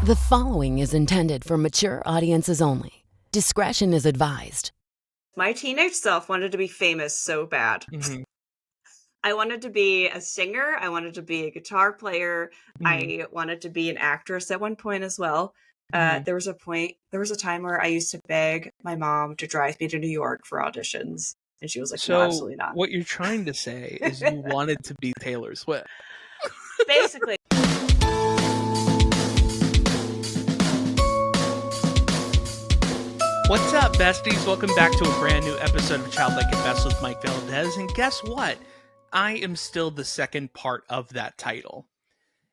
The following is intended for mature audiences only. Discretion is advised. My teenage self wanted to be famous so bad. Mm-hmm. I wanted to be a singer. I wanted to be a guitar player. I wanted to be an actress at one point as well. There was a time where I used to beg my mom to drive me to New York for auditions. And she was like, no, absolutely not. What you're trying to say is you wanted to be Taylor Swift. Basically. What's up, besties? Welcome back to a brand new episode of Childlike At with Mike Valdes. And guess what? I am still the second part of that title.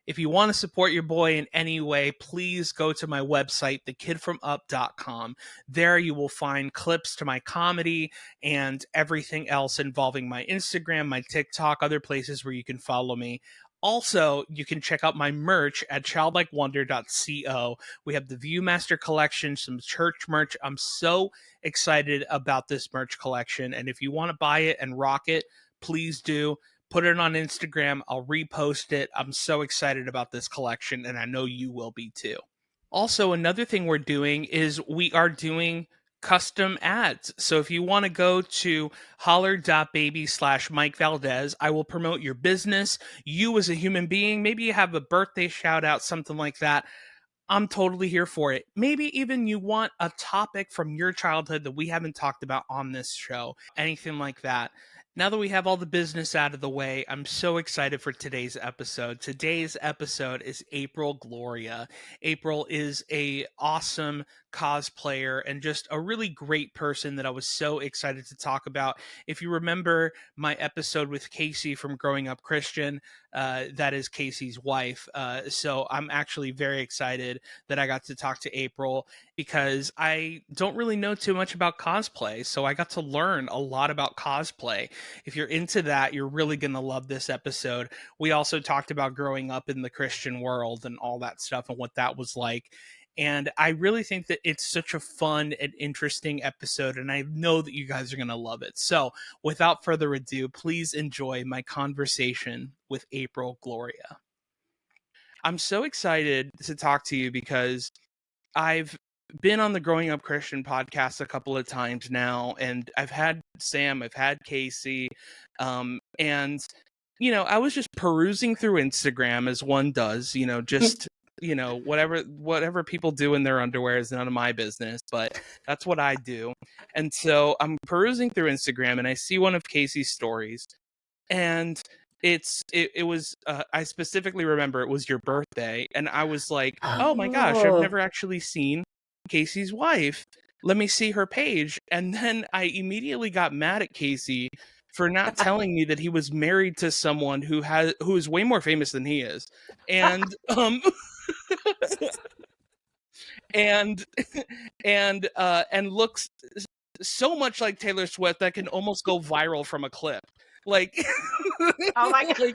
If you want to support your boy in any way, please go to my website, thekidfromup.com. There you will find clips to my comedy and everything else involving my Instagram, my TikTok, other places where you can follow me. Also, you can check out my merch at childlikewonder.co. We have the Viewmaster collection, some church merch. I'm so excited about this merch collection. And if you want to buy it and rock it, please do. Put it on Instagram. I'll repost it. I'm so excited about this collection, and I know you will be too. Also, another thing we're doing is we are doing custom ads. So if you want to go to holler.baby/Mike Valdes, I will promote your business, you as a human being. Maybe you have a birthday shout out, something like that. I'm totally here for it. Maybe even you want a topic from your childhood that we haven't talked about on this show, anything like that. Now that we have all the business out of the way, I'm so excited for today's episode. Today's episode is April Gloria. April is a awesome cosplayer and just a really great person that I was so excited to talk about. If you remember my episode with Casey from Growing Up Christian, that is Casey's wife. So I'm actually very excited that I got to talk to April because I don't really know too much about cosplay. So I got to learn a lot about cosplay. If you're into that, you're really going to love this episode. We also talked about growing up in the Christian world and all that stuff and what that was like. And I really think that it's such a fun and interesting episode, and I know that you guys are going to love it. So without further ado, please enjoy my conversation with April Gloria. I'm so excited to talk to you because I've been on the Growing Up Christian podcast a couple of times now, and I've had Sam, I've had Casey, and, you know, I was just perusing through Instagram as one does, you know, just... you know, whatever people do in their underwear is none of my business, but that's what I do. And so I'm perusing through Instagram and I see one of Casey's stories, and it was I specifically remember it was your birthday, and I was like, oh my gosh, I've never actually seen Casey's wife. Let me see her page. And then I immediately got mad at Casey for not telling me that he was married to someone who is way more famous than he is. And and looks so much like Taylor Swift that can almost go viral from a clip. Like, oh my God.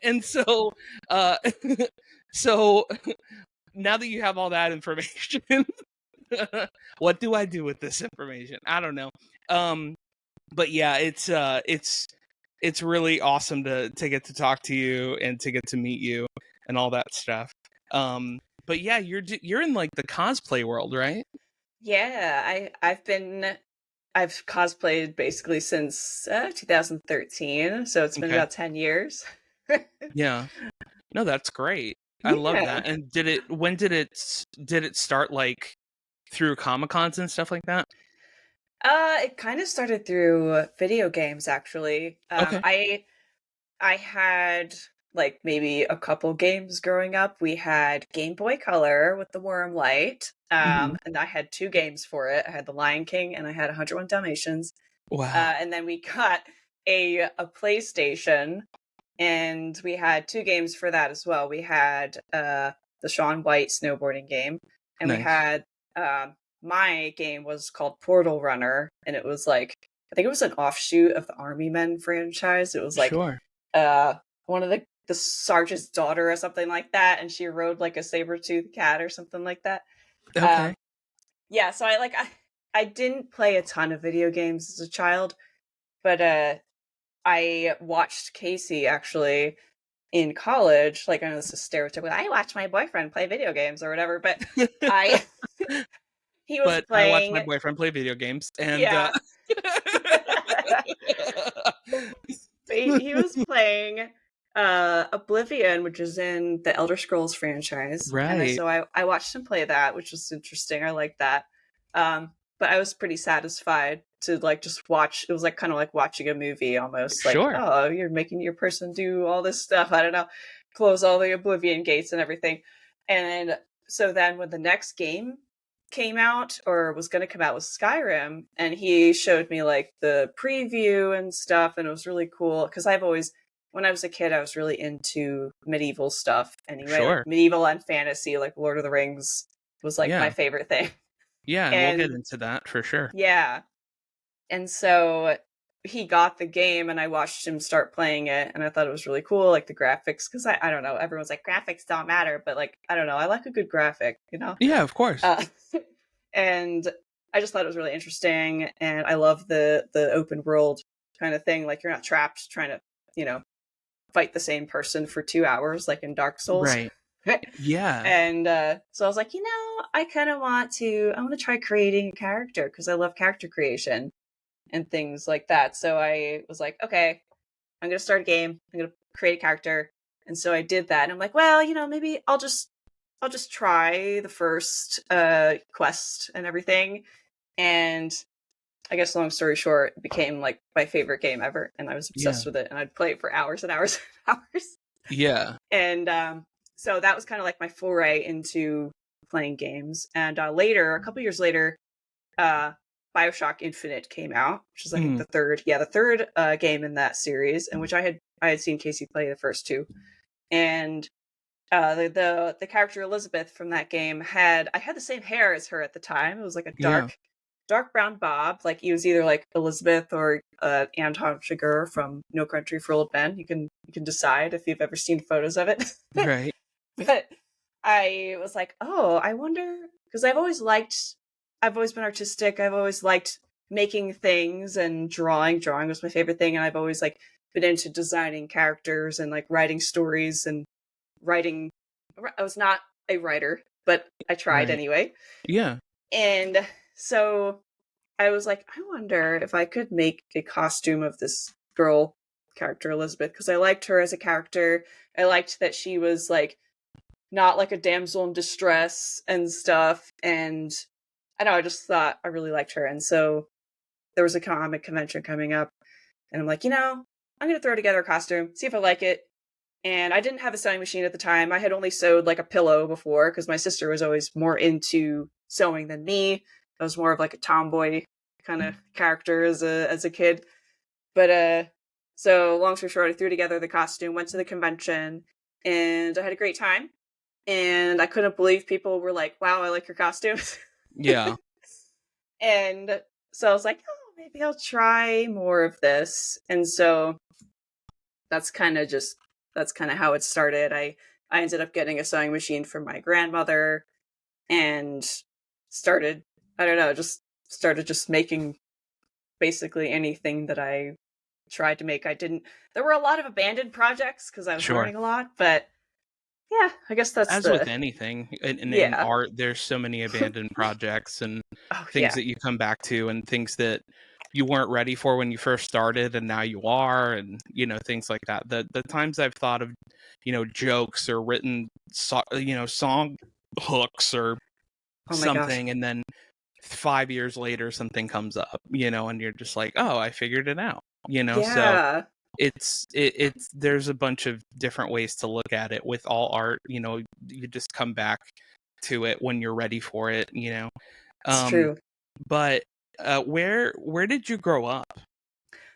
And so so now that you have all that information, what do I do with this information? I don't know. But yeah, it's really awesome to get to talk to you and to get to meet you and all that stuff. But yeah, you're in like the cosplay world, right? Yeah, I've cosplayed basically since 2013, so it's been about 10 years. Yeah. No, that's great. I love that. And when did it start, like through Comic-Cons and stuff like that? It kind of started through video games, actually. Okay. I had like maybe a couple games growing up. We had Game Boy Color with the Worm Light, and I had 2 games for it. I had The Lion King and I had 101 Dalmatians. Wow. And then we got a PlayStation, and we had 2 games for that as well. We had the Shaun White snowboarding game, and Nice. we had my game was called Portal Runner, and it was like, I think it was an offshoot of the Army Men franchise. It was like Sure. one of the sergeant's daughter or something like that, and she rode like a saber-toothed cat or something like that. Okay. Yeah, so I didn't play a ton of video games as a child, but I watched Casey actually, in college, like I know this is stereotypical, I watched my boyfriend play video games or whatever, but I he was But I watch my playing, boyfriend play video games, and yeah. He was playing Oblivion, which is in the Elder Scrolls franchise, and right, so I watched him play that, which was interesting. I liked that, but I was pretty satisfied to like just watch. It was like kind of like watching a movie almost. Like, sure, oh, you're making your person do all this stuff. I don't know, close all the Oblivion gates and everything, and so then when the next game came out or was going to come out with Skyrim, and he showed me like the preview and stuff, and it was really cool because I've always, when I was a kid, I was really into medieval stuff anyway, like sure, medieval and fantasy, like Lord of the Rings was like my yeah, favorite thing. yeah, and we'll get And into that for sure. yeah, and so he got the game and I watched him start playing it, and I thought it was really cool, like the graphics, because I don't know, everyone's like graphics don't matter, but like I don't know, I like a good graphic, you know. Yeah, of course. uh, and I just thought it was really interesting, and I love the open world kind of thing, like you're not trapped trying to, you know, fight the same person for 2 hours like in Dark Souls. Right. Yeah. And so I was like, you know, I want to try creating a character because I love character creation and things like that. So I was like, okay, I'm going to start a game. I'm going to create a character. And so I did that. And I'm like, well, you know, maybe I'll just try the first quest and everything. And I guess long story short, it became like my favorite game ever. And I was obsessed Yeah. with it. And I'd play it for hours and hours and hours. Yeah. And so that was kind of like my foray into playing games. And later, a couple years later, BioShock Infinite came out, which is I think the third game in that series, and which I had seen Casey play the first two. And the character Elizabeth from that game I had the same hair as her at the time. It was like a Yeah. dark brown bob. Like he was either like Elizabeth or Anton Chigurh from No Country for Old Men. You can decide if you've ever seen photos of it. Right. But I was like, oh, I wonder, because I've always been artistic. I've always liked making things and drawing. Drawing was my favorite thing, and I've always like been into designing characters and like writing stories and writing. I was not a writer, but I tried Right. anyway. Yeah. And so I was like, I wonder if I could make a costume of this girl character, Elizabeth, because I liked her as a character. I liked that she was like not like a damsel in distress and stuff. And I don't know, I just thought I really liked her. And so there was a comic convention coming up, and I'm like, you know, I'm going to throw together a costume, see if I like it. And I didn't have a sewing machine at the time. I had only sewed like a pillow before because my sister was always more into sewing than me. I was more of like a tomboy kind of character as a kid. But so long story short, I threw together the costume, went to the convention, and I had a great time. And I couldn't believe people were like, wow, I like your costume. Yeah. And so I was like, oh, maybe I'll try more of this. And so that's kind of how it started. I ended up getting a sewing machine from my grandmother and started just making basically anything that I tried to make. There were a lot of abandoned projects because I was Sure. learning a lot, but yeah, I guess that's As with anything in Yeah. art, there's so many abandoned projects and Oh, things yeah. that you come back to and things that you weren't ready for when you first started and now you are, and things like that. The times I've thought of jokes or written song hooks or Oh my gosh. something, and then 5 years later something comes up, and you're just like, oh, I figured it out, so Yeah. it's there's a bunch of different ways to look at it with all art. You just come back to it when you're ready for it. It's um true. but where did you grow up?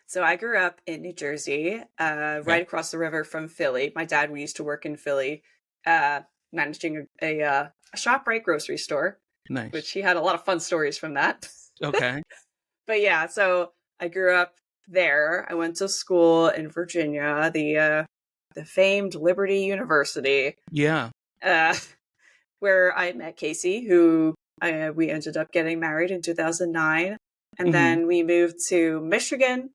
So I grew up in New Jersey, Okay. right across the river from Philly. My dad, we used to work in Philly, managing a ShopRite grocery store, Nice. which he had a lot of fun stories from that. Okay. But yeah, so I grew up there. I went to school in Virginia, the famed Liberty University, Yeah. where I met Casey, who we ended up getting married in 2009. And Mhm. then we moved to Michigan,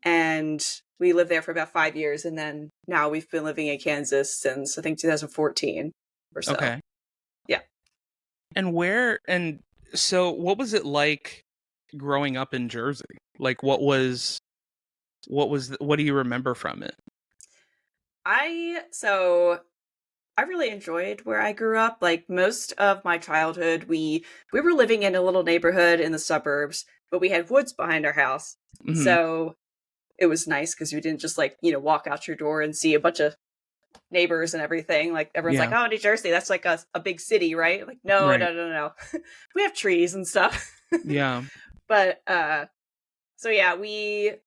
and we lived there for about 5 years, and then now we've been living in Kansas since I think 2014 or so. Okay. Yeah. And so what was it like growing up in Jersey? Like what do you remember from it? I really enjoyed where I grew up. Like most of my childhood, we were living in a little neighborhood in the suburbs, but we had woods behind our house. Mhm. So it was nice because we didn't just like, walk out your door and see a bunch of neighbors and everything. Like everyone's like, oh, New Jersey, that's like a big city, right? Like, no, Right. no. We have trees and stuff. Yeah. But so yeah, we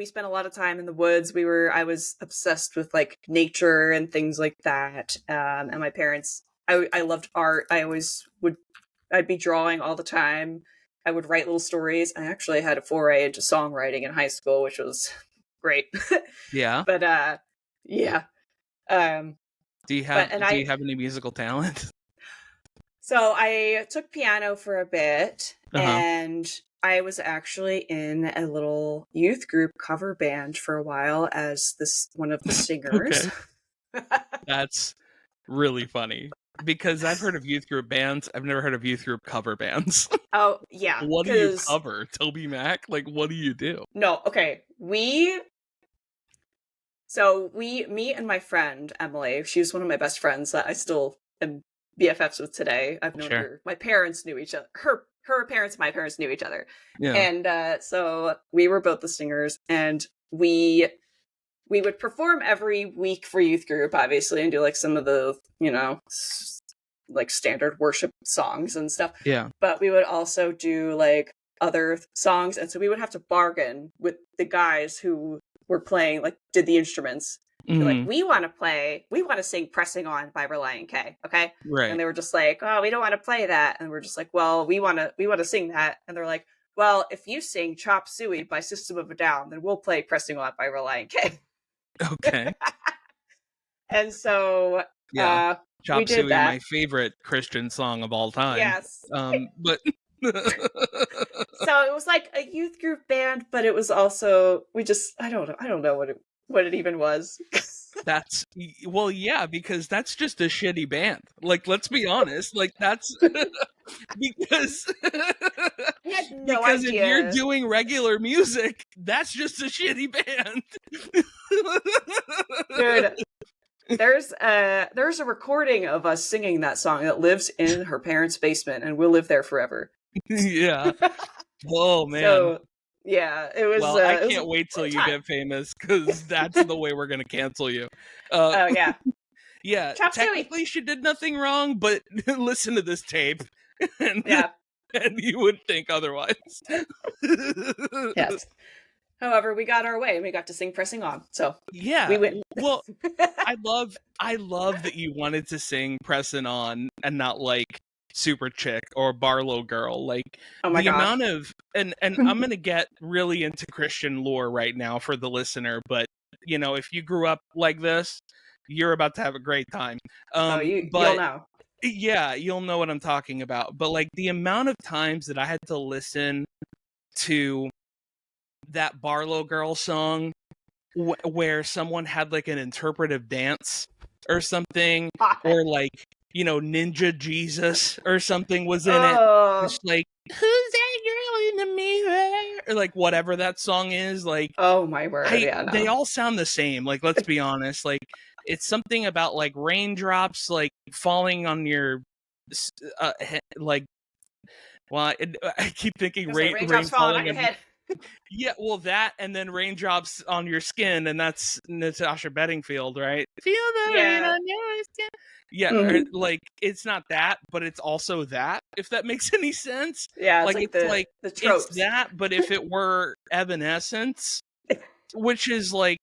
spent a lot of time in the woods. I was obsessed with like nature and things like that. And my parents, I loved art. I'd be drawing all the time. I would write little stories. I actually had a foray into songwriting in high school, which was great. Yeah. But yeah. Do you have any musical talent? So I took piano for a bit, Uh-huh. and I was actually in a little youth group cover band for a while as one of the singers. Okay. That's really funny because I've heard of youth group bands. I've never heard of youth group cover bands. Oh, yeah. What do you cover? Toby Mac? Like, what do you do? No, okay. Me and my friend, Emily, she's one of my best friends that I still am BFFs with today. I've known her. My parents knew each other. Her parents, my parents knew each other. Yeah. And so we were both the singers, and we would perform every week for youth group, obviously, and do like some of the, like standard worship songs and stuff. Yeah. But we would also do like other songs, and so we would have to bargain with the guys who were playing, like did the instruments. Mm-hmm. Like, we want to sing Pressing On by Relient K, okay? Right. And they were just like, oh, we don't want to play that. And we're just like, well, we want to sing that. And they're like, well, if you sing Chop Suey by System of a Down, then we'll play Pressing On by Relient K. Okay. And so Chop Suey, my favorite Christian song of all time. Yes. But so it was like a youth group band, but it was also I don't know what it even was. That's because that's just a shitty band. Like, let's be honest. Like, that's because I had no because idea. if you're doing regular music, that's just a shitty band. Dude, there's a recording of us singing that song that lives in her parents' basement, and we'll live there forever. Yeah. Oh man. So yeah, it was. Well, I can't wait till you get famous, because that's the way we're gonna cancel you. Oh yeah. Yeah. Chop technically, she did nothing wrong, but listen to this tape, and you would think otherwise. Yes. However, we got our way, and we got to sing Pressing On. So yeah, we went. Well, I love that you wanted to sing Pressing On and not like Super Chick or Barlow Girl. Like, oh my the gosh. amount of and I'm gonna get really into Christian lore right now for the listener, but if you grew up like this, you're about to have a great time. You'll know. Yeah, you'll know what I'm talking about. But like, the amount of times that I had to listen to that Barlow Girl song where someone had like an interpretive dance or something, or like, Ninja Jesus or something was in it. It's like, who's that girl in the mirror? Or like, whatever that song is. Like, oh my word. They all sound the same. Like, let's be honest. Like, it's something about like raindrops like falling on your like. Well, I keep thinking rain falling on your head. Yeah, well, that, and then raindrops on your skin, and that's Natasha Bedingfield, right? Feel the rain on your skin. Yeah, Mm-hmm. like, it's not that, but it's also that, if that makes any sense. Yeah, like it's like the tropes. It's that, but if it were Evanescence, which is like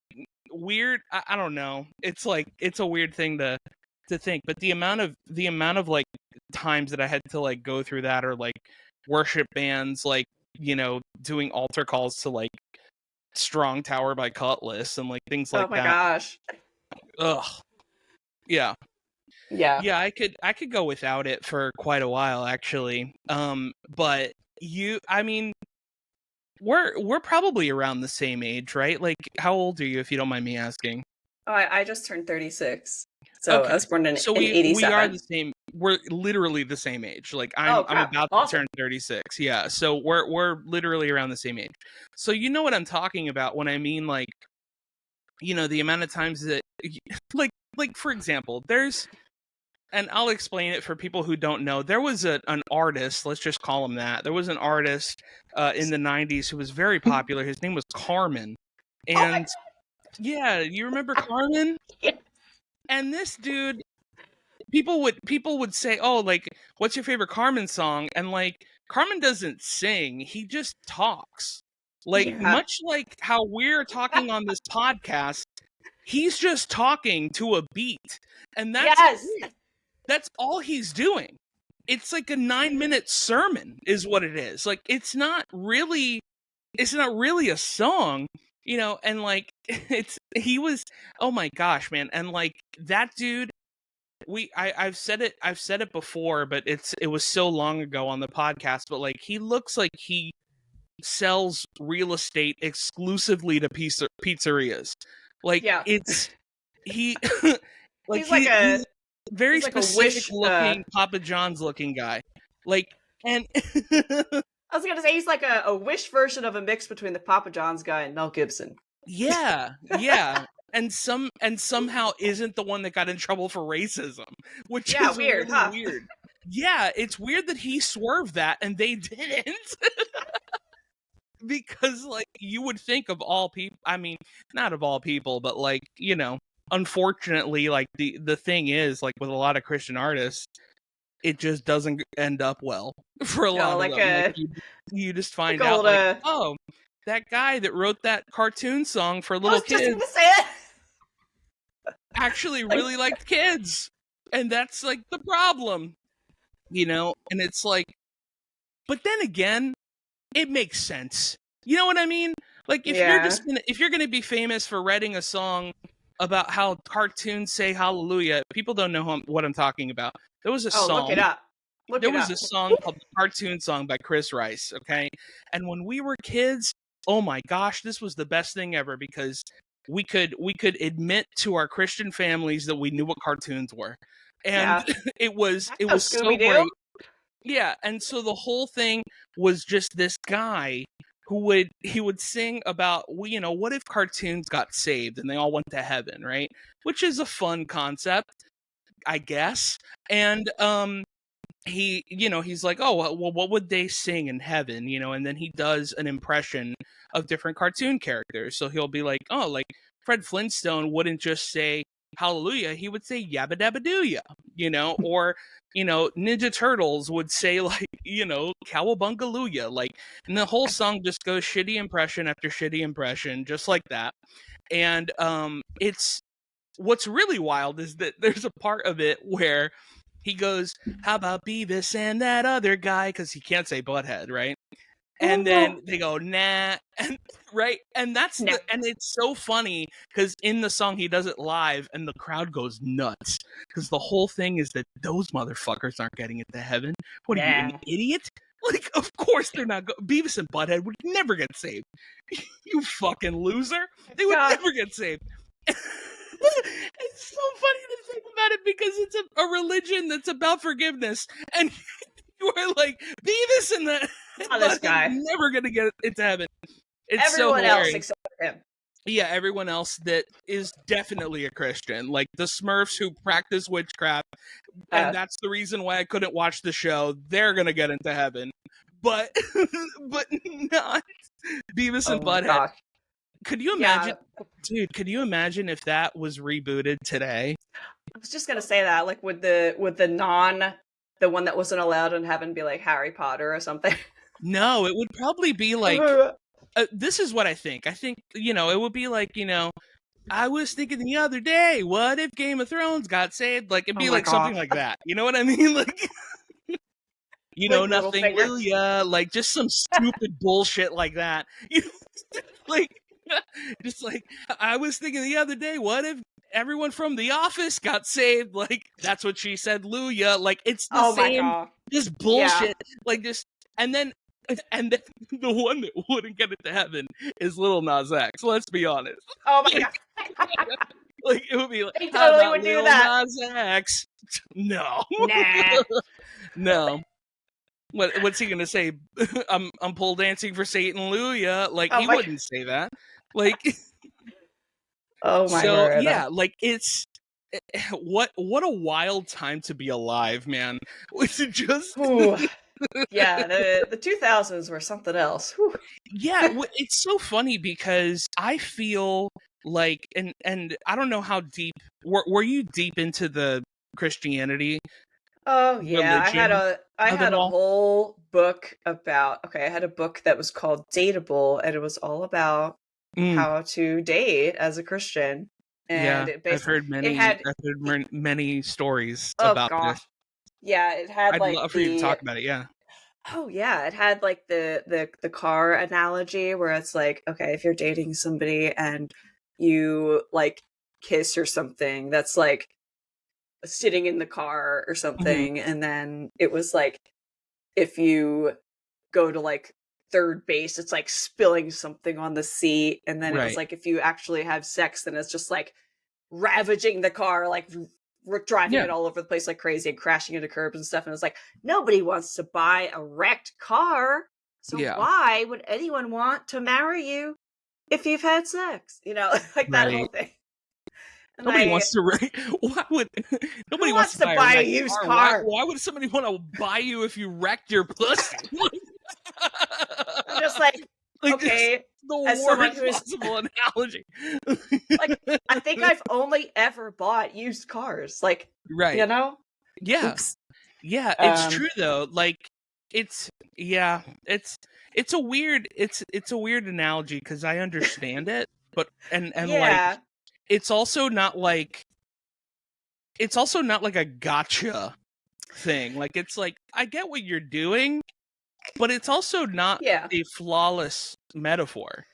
weird. I don't know. It's like, it's a weird thing to think, but the amount of like times that I had to like go through that, or like worship bands like doing altar calls to like Strong Tower by Cutlass and like things like that. Oh my gosh. Ugh. Yeah. Yeah. I could go without it for quite a while, actually. But we're probably around the same age, right? Like, how old are you, if you don't mind me asking? Oh, I just turned 36. So I Okay. was born in So we are 87. the same. We're literally the same age. Like Oh, I'm crap. about to Awesome. turn 36. Yeah. So we're literally around the same age. So you know what I'm talking about when I mean, like, the amount of times that like for example, there's, and I'll explain it for people who don't know. There was an artist, let's just call him that. There was an artist in the 90s who was very popular. His name was Carmen. Oh my And yeah, you remember Carmen? Yeah. And this dude, people would say, "Oh, like, what's your favorite Carmen song?" And like, Carmen doesn't sing; he just talks. Like, Yeah. much like how we're talking on this podcast, he's just talking to a beat, and Yes. that's all he's doing. It's like a 9-minute sermon, is what it is. Like, it's not really a song. And like, he was, oh my gosh, man. And like, that dude, I've said it before, but it was so long ago on the podcast, but like, he looks like he sells real estate exclusively to pizzerias. Like, Yeah. it's he like he's he's very he's like a specific Wish, looking Papa John's looking guy. Like, and I was gonna say he's like a Wish version of a mix between the Papa John's guy and Mel Gibson. yeah. And somehow isn't the one that got in trouble for racism, which Yeah, is weird, really huh? weird. Yeah, it's weird that he swerved that and they didn't. Because like, you would think of all people, I mean, not of all people, but like, unfortunately, like, the thing is, like, with a lot of Christian artists, it just doesn't end up well for a lot of like them. Like, a you just find like out, old, like, oh, that guy that wrote that cartoon song for I little was just kids gonna say it. actually really liked kids, and that's like the problem. And it's like, but then again, it makes sense. You know what I mean? Like, if you're gonna be famous for writing a song about how cartoons say hallelujah, people don't know what I'm talking about. There was a song. Look it up. There was a song called "The Cartoon Song" by Chris Rice. Okay, and when we were kids, oh my gosh, this was the best thing ever, because we could admit to our Christian families that we knew what cartoons were, and Yeah. it was so Scooby-Doo? great. Yeah, and so the whole thing was just this guy who would sing about, what if cartoons got saved and they all went to heaven, right? Which is a fun concept, I guess. And he's like, oh, well, what would they sing in heaven? And then he does an impression of different cartoon characters. So he'll be like, oh, like, Fred Flintstone wouldn't just say hallelujah, he would say yabba dabba doo ya, or Ninja Turtles would say, like, cowabungalooya, like, and the whole song just goes shitty impression after shitty impression, just like that. And it's, what's really wild is that there's a part of it where he goes, how about Beavis and that other guy, because he can't say Butthead, right? And then they go, nah, and right, and that's Nah. and it's so funny because in the song he does it live, and the crowd goes nuts because the whole thing is that those motherfuckers aren't getting into heaven. What are you, an idiot? Like, of course they're not. Beavis and Butthead would never get saved. You fucking loser! They would never get saved. It's so funny to think about it because it's a religion that's about forgiveness, and you are like, Beavis and the this guy never gonna get into heaven. It's everyone so else except for him. Yeah, everyone else that is definitely a Christian, like the Smurfs who practice witchcraft, and that's the reason why I couldn't watch the show. They're gonna get into heaven, but but not Beavis and Butthead. Gosh. Could you imagine, dude? Could you imagine if that was rebooted today? I was just gonna say that, like, would the the one that wasn't allowed in heaven be like Harry Potter or something? No, it would probably be like, this is what I think. I think, it would be like, I was thinking the other day, what if Game of Thrones got saved? Like, it'd be like something like that. You know what I mean? Like, like, nothing will ya? Like, just some stupid bullshit like that. Like, just like, I was thinking the other day, what if everyone from The Office got saved? Like, that's what she said, Luya. Like, it's the same, just bullshit. Like, just, and then And then the one that wouldn't get it to heaven is Lil Nas X. Let's be honest. Oh my god. Like it would be like, They how totally about would do Lil that. Nas X? No, Nah. no. What's he gonna say? I'm pole dancing for Satan, Luya. Like Oh he my wouldn't say that. Like Oh my so, word. yeah. Like it's what a wild time to be alive, man. Was it just Ooh. Yeah, the 2000s were something else. Whew. yeah? It's so funny because I feel like, and I don't know how deep were you deep into the Christianity Oh yeah, religion I of it had a all? whole book about I had a book that was called Dateable, and it was all about Mm, how to date as a Christian. And yeah, it basically it had I've heard many stories oh about this. gosh. Yeah, it had I'd like love for you to talk about it. Yeah. oh yeah, it had like the car analogy where it's like, okay, if you're dating somebody and you like kiss or something, that's like sitting in the car or Hmm. something, and then it was like if you go to like third base, it's like spilling something on the seat, and then it was Right. like if you actually have sex, then it's just like ravaging the car, like driving Yeah. it all over the place like crazy and crashing into curbs and stuff. And it's like nobody wants to buy a wrecked car, so Yeah. why would anyone want to marry you if you've had sex? Like that whole Right. thing. And Nobody wants to why would who nobody wants wants to to buy a buy a wrecked used car? car? Why would somebody want to buy you if you wrecked your pussy? I'm just like, Like this is okay, the as someone worst who's possible analogy. like, I think I've only ever bought used cars. Like, Right. Yeah. Oops. Yeah, it's true though. Like it's yeah, it's a weird it's a weird analogy because I understand it, but and like Yeah. it's also not like a gotcha thing. Like it's like I get what you're doing, but it's also not Yeah. a flawless metaphor.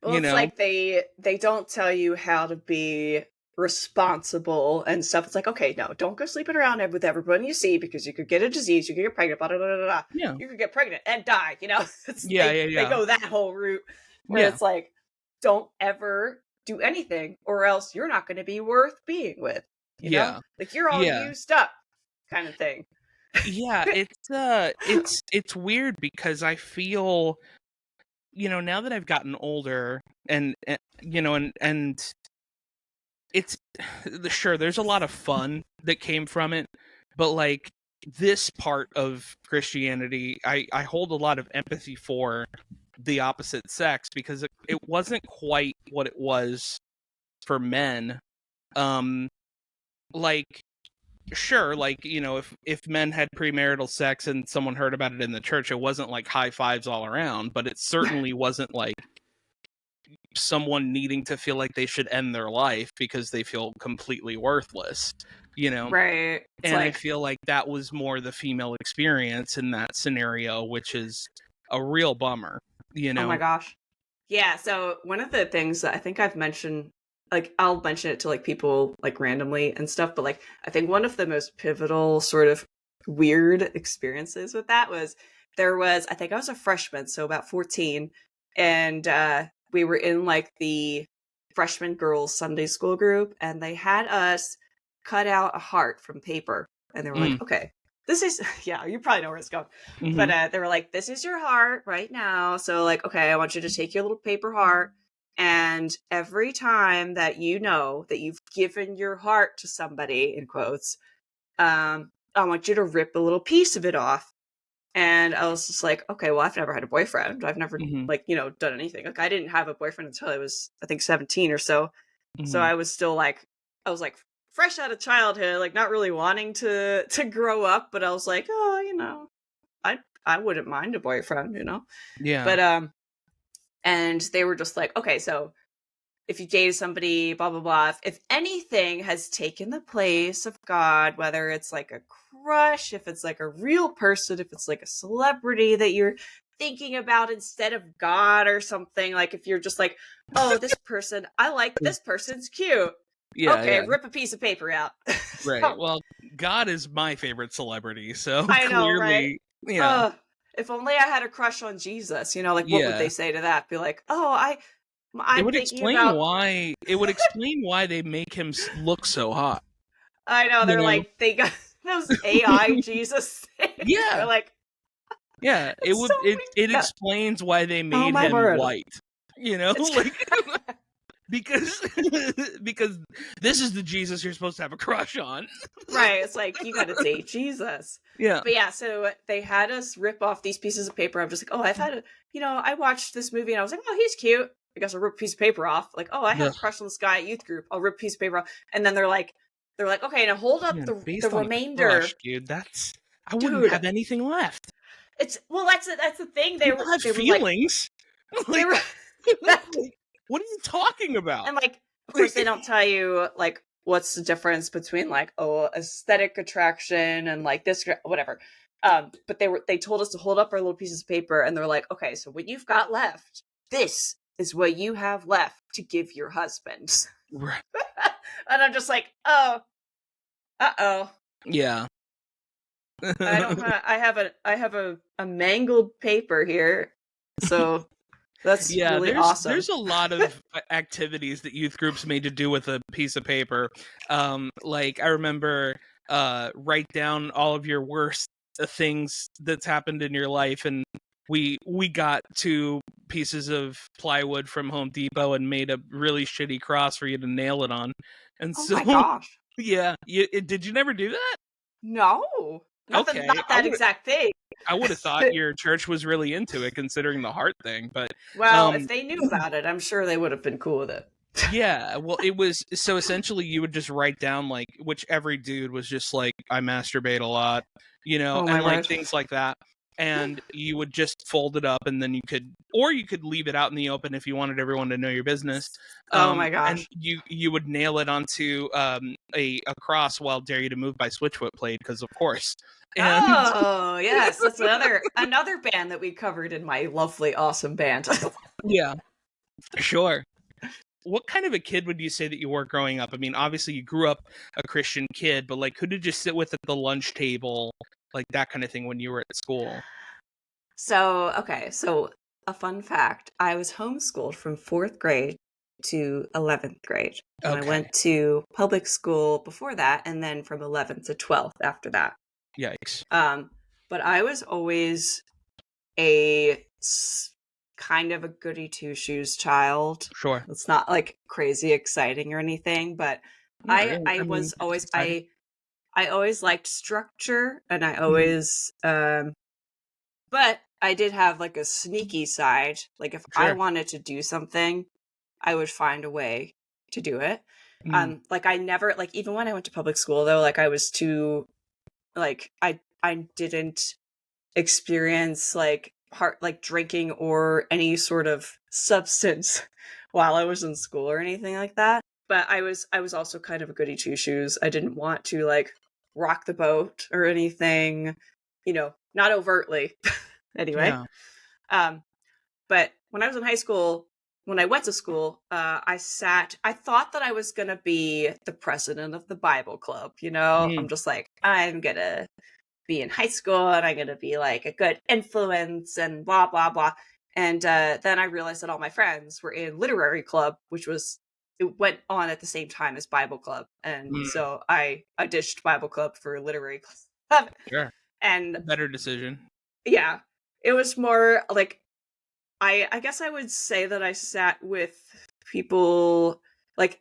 Well, You it's know? like they don't tell you how to be responsible and stuff. It's like, okay, no, don't go sleeping around with everyone you see because you could get a disease, you could get pregnant, blah, blah, blah, blah, blah. Yeah. You could get pregnant and die. Yeah, yeah, They yeah. go that whole route where Yeah. it's like, don't ever do anything, or else you're not going to be worth being with. Yeah. Like you're all Yeah. used up, kind of thing. Yeah, it's weird because I feel now that I've gotten older and it's sure there's a lot of fun that came from it, but like this part of Christianity, I hold a lot of empathy for the opposite sex because it wasn't quite what it was for men. Like sure, like if men had premarital sex and someone heard about it in the church, it wasn't like high fives all around, but it certainly wasn't like someone needing to feel like they should end their life because they feel completely worthless, Right. It's and I like, feel like that was more the female experience in that scenario, which is a real bummer. oh my gosh. Yeah, so one of the things that I think I've mentioned, like I'll mention it to like people like randomly and stuff, but like I think one of the most pivotal sort of weird experiences with that was I think I was a freshman, so about 14, and we were in like the freshman girls Sunday school group, and they had us cut out a heart from paper, and they were like, okay, this is yeah, you probably know where it's going. Mm-hmm. But they were like, this is your heart right now. So like, okay, I want you to take your little paper heart, and every time that you know that you've given your heart to somebody, in quotes, I want you to rip a little piece of it off. And I was just like, okay, well, I've never had a boyfriend. I've never done anything. Like I didn't have a boyfriend until I was, I think, 17 or so. So I was still like, I was like fresh out of childhood, like not really wanting to grow up, but I was like, oh, I wouldn't mind a boyfriend, Yeah. But and they were just like, okay, so if you dated somebody, blah blah blah, if anything has taken the place of God, whether it's like a crush, if it's like a real person, if it's like a celebrity that you're thinking about instead of God or something, like if you're just like, oh, this person, I like this person's cute. Yeah. Okay, Yeah. rip a piece of paper out. Right. Well, God is my favorite celebrity, so I know, clearly, right? yeah. if only I had a crush on Jesus, you know, like what would Yeah. they say to that? Be like, oh, It I'm would thinking explain about. why. It would explain why they make him look so hot. I know You they're know? like they got those AI Jesus things. They're Yeah. like, Yeah. It it's would. so It yeah. explains why they Oh made my him word. white. You know, It's like because because this is the Jesus you're supposed to have a crush on. right. It's like you got to date Jesus. Yeah. But yeah, so they had us rip off these pieces of paper. I'm just like, oh, I've had a, you know, I watched this movie and I was like, oh, he's cute. I guess I'll rip a piece of paper off. Like, oh, I had a Ugh. crush on this guy at youth group. I'll rip a piece of paper off. And then they're like, okay, now hold up Yeah, the based on a remainder, crush, dude. That's I wouldn't dude. have anything left. It's well, that's the thing. People have They were like feelings. they Like, were, what are you talking about? and like, of course, Like, they don't tell you like what's the difference between like aesthetic attraction and like this whatever. But they told us to hold up our little pieces of paper, and they're like, okay, so what you've got left, this is what you have left to give your husband. right. And I'm just like, oh, uh-oh. Yeah. I have a mangled paper here. So that's Yeah, really awesome. there's a lot of activities that youth groups made to do with a piece of paper. Like I remember write down all of your worst things that's happened in your life, and we got 2 pieces of plywood from Home Depot and made a really shitty cross for you to nail it on. And Oh so my gosh. yeah, did you never do that? No. Okay, Not that exact thing. I would have thought your church was really into it, considering the heart thing. But Well, if they knew about it, I'm sure they would have been cool with it. yeah, well, it was so essentially you would just write down like which every dude was just like I masturbate a lot, you know, Oh my and like word. things like that. And you would just fold it up, and then you could leave it out in the open if you wanted everyone to know your business. Oh my And gosh. you would nail it onto a cross while Dare You to Move by Switchfoot played, because of course. And Oh yes, that's another band that we covered in my lovely, awesome band. yeah, sure. What kind of a kid would you say that you were growing up? I mean, obviously you grew up a Christian kid, but like who did you sit with at the lunch table, like that kind of thing when you were at school? So a fun fact: I was homeschooled from 4th grade to 11th grade, and I Okay. went to public school before that, and then from 11th to 12th after that. Yikes. But I was always a kind of a goody two shoes child. Sure. It's not like crazy exciting or anything, but Yeah, I mean, was always it's exciting. I always liked structure, and I Mhm. always but I did have like a sneaky side. Like if I Sure. wanted to do something, I would find a way to do it. Mm, Like I never like even when I went to public school though, like I was too like I didn't experience like drinking or any sort of substance while I was in school or anything like that. But I was also kind of a goody two shoes. I didn't want to like rock the boat or anything, you know, not overtly anyway. yeah. But when I was in high school, when I went to school, I thought that I was going to be the president of the Bible club. You know, Mm, I'm just like, I'm going to be in high school and I'm going to be like a good influence and blah, blah, blah. And then I realized that all my friends were in literary club, it went on at the same time as Bible club. And mm, so I ditched Bible club for literary club. sure. And Better decision. yeah, it was more like, I guess I would say that I sat with people like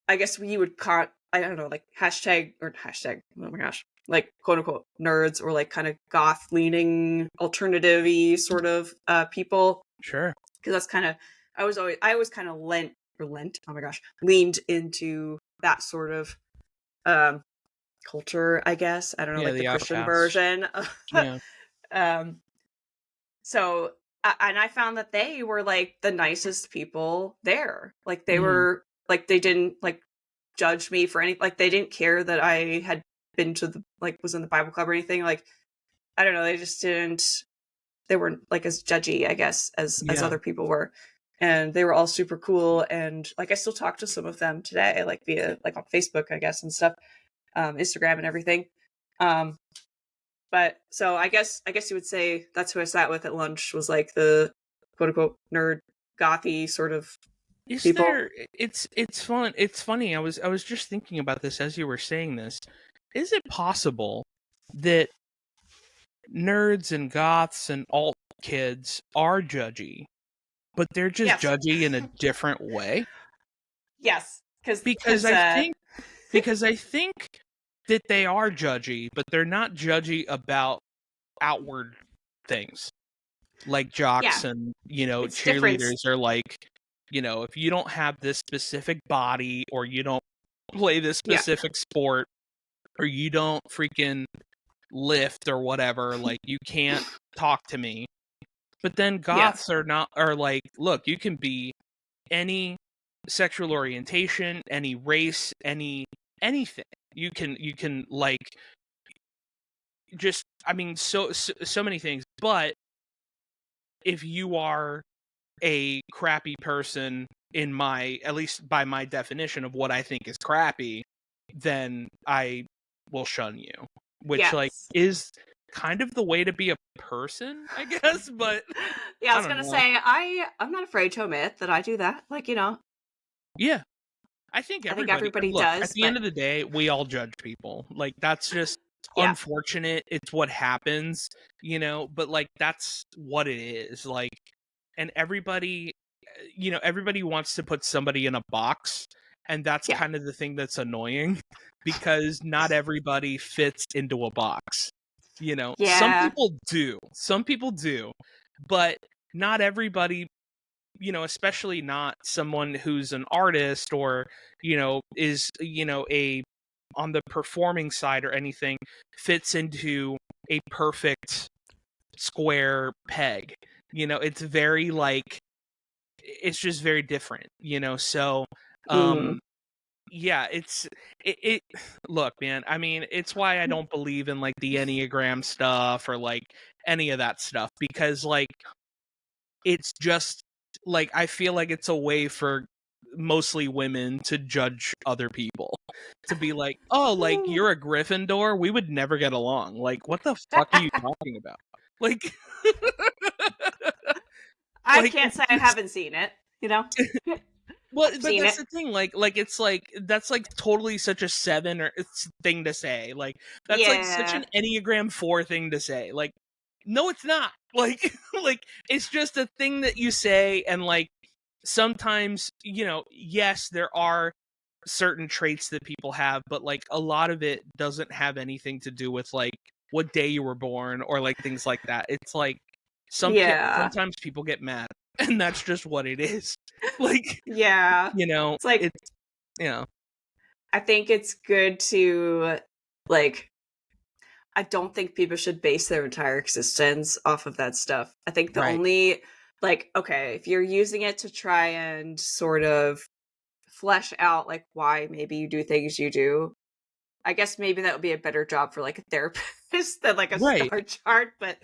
I guess you would call I don't know like hashtag oh my gosh like quote unquote nerds or like kind of goth leaning alternative-y sort of people Sure. because that's kind of I always kind of leaned into that sort of um culture, I guess. I don't know, Yeah, like the the Christian outcasts. version. Yeah. um So, and I found that they were like the nicest people there. Like they Mhm. were like they didn't like judge me for any like they didn't care that I had been to the like was in the Bible club or anything. Like I don't know, they just didn't they weren't like as judgy, I guess, as Yeah. other people were. And they were all super cool and like I still talk to some of them today, like via like on Facebook, I guess, and stuff, Instagram and everything. Um But so I guess you would say that's who I sat with at lunch, was like the quote unquote nerd gothy sort of Is people. there? It's fun. It's funny. I was just thinking about this as you were saying this. Is it possible that nerds and goths and alt kids are judgy, but they're just Yes. judgy in a different way? Yes, Because I think that they are judgy, but they're not judgy about outward things. Like jocks and, it's different. cheerleaders are like, if you don't have this specific body, or you don't play this specific sport, or you don't freaking lift or whatever, like, you can't talk to me. But then goths are like, look, you can be any sexual orientation, any race, anything. You can like, just, I mean, so many things. But if you are a crappy person, at least by my definition of what I think is crappy, then I will shun you, which like is kind of the way to be a person, I guess. But I was gonna say I'm not afraid to admit that I do that. Like, yeah, I think everybody does. At the end of the day, we all judge people. Like, that's just unfortunate. It's what happens, but like, that's what it is. Like, and everybody wants to put somebody in a box, and that's kind of the thing that's annoying, because not everybody fits into a box. Some people do, but not everybody, especially not someone who's an artist, or is a on the performing side or anything, fits into a perfect square peg. It's very like, it's just very different, so it look, man, I mean, it's why I don't believe in like the Enneagram stuff, or like any of that stuff, because like, it's just like, I feel like it's a way for mostly women to judge other people, to be like, oh, like, you're a Gryffindor, we would never get along. Like, what the fuck are you talking about? Like, I can't say I haven't seen it, Well, but that's the thing. Like it's like, that's like totally such a 7 or thing to say. Like, that's like such an Enneagram 4 thing to say. Like, no, it's not. Like, like, it's just a thing that you say, and like, sometimes, yes, there are certain traits that people have, but like, a lot of it doesn't have anything to do with like what day you were born, or like things like that. It's like, sometimes people get mad, and that's just what it is. Like, it's like, I think it's good to, like, I don't think people should base their entire existence off of that stuff. I think the only, like, okay, if you're using it to try and sort of flesh out like why maybe you do things you do, I guess maybe that would be a better job for like a therapist than like a star chart. But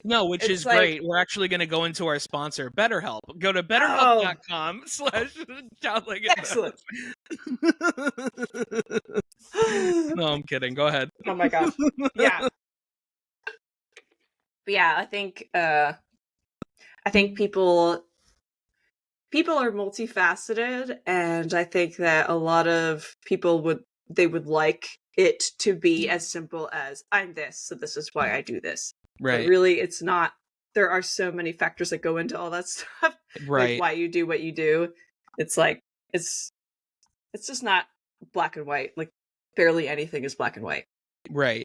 no, which is like, great. We're actually going to go into our sponsor, BetterHelp. Go to betterhelp.com/childlike. Excellent. No, I'm kidding. Go ahead. Oh my gosh. Yeah. But yeah, I think people are multifaceted, and I think that a lot of people would like it to be as simple as, I'm this, so this is why I do this. Right. But really, it's not. There are so many factors that go into all that stuff. Right. Like why you do what you do. It's like, it's just not black and white. Like, barely anything is black and white. Right.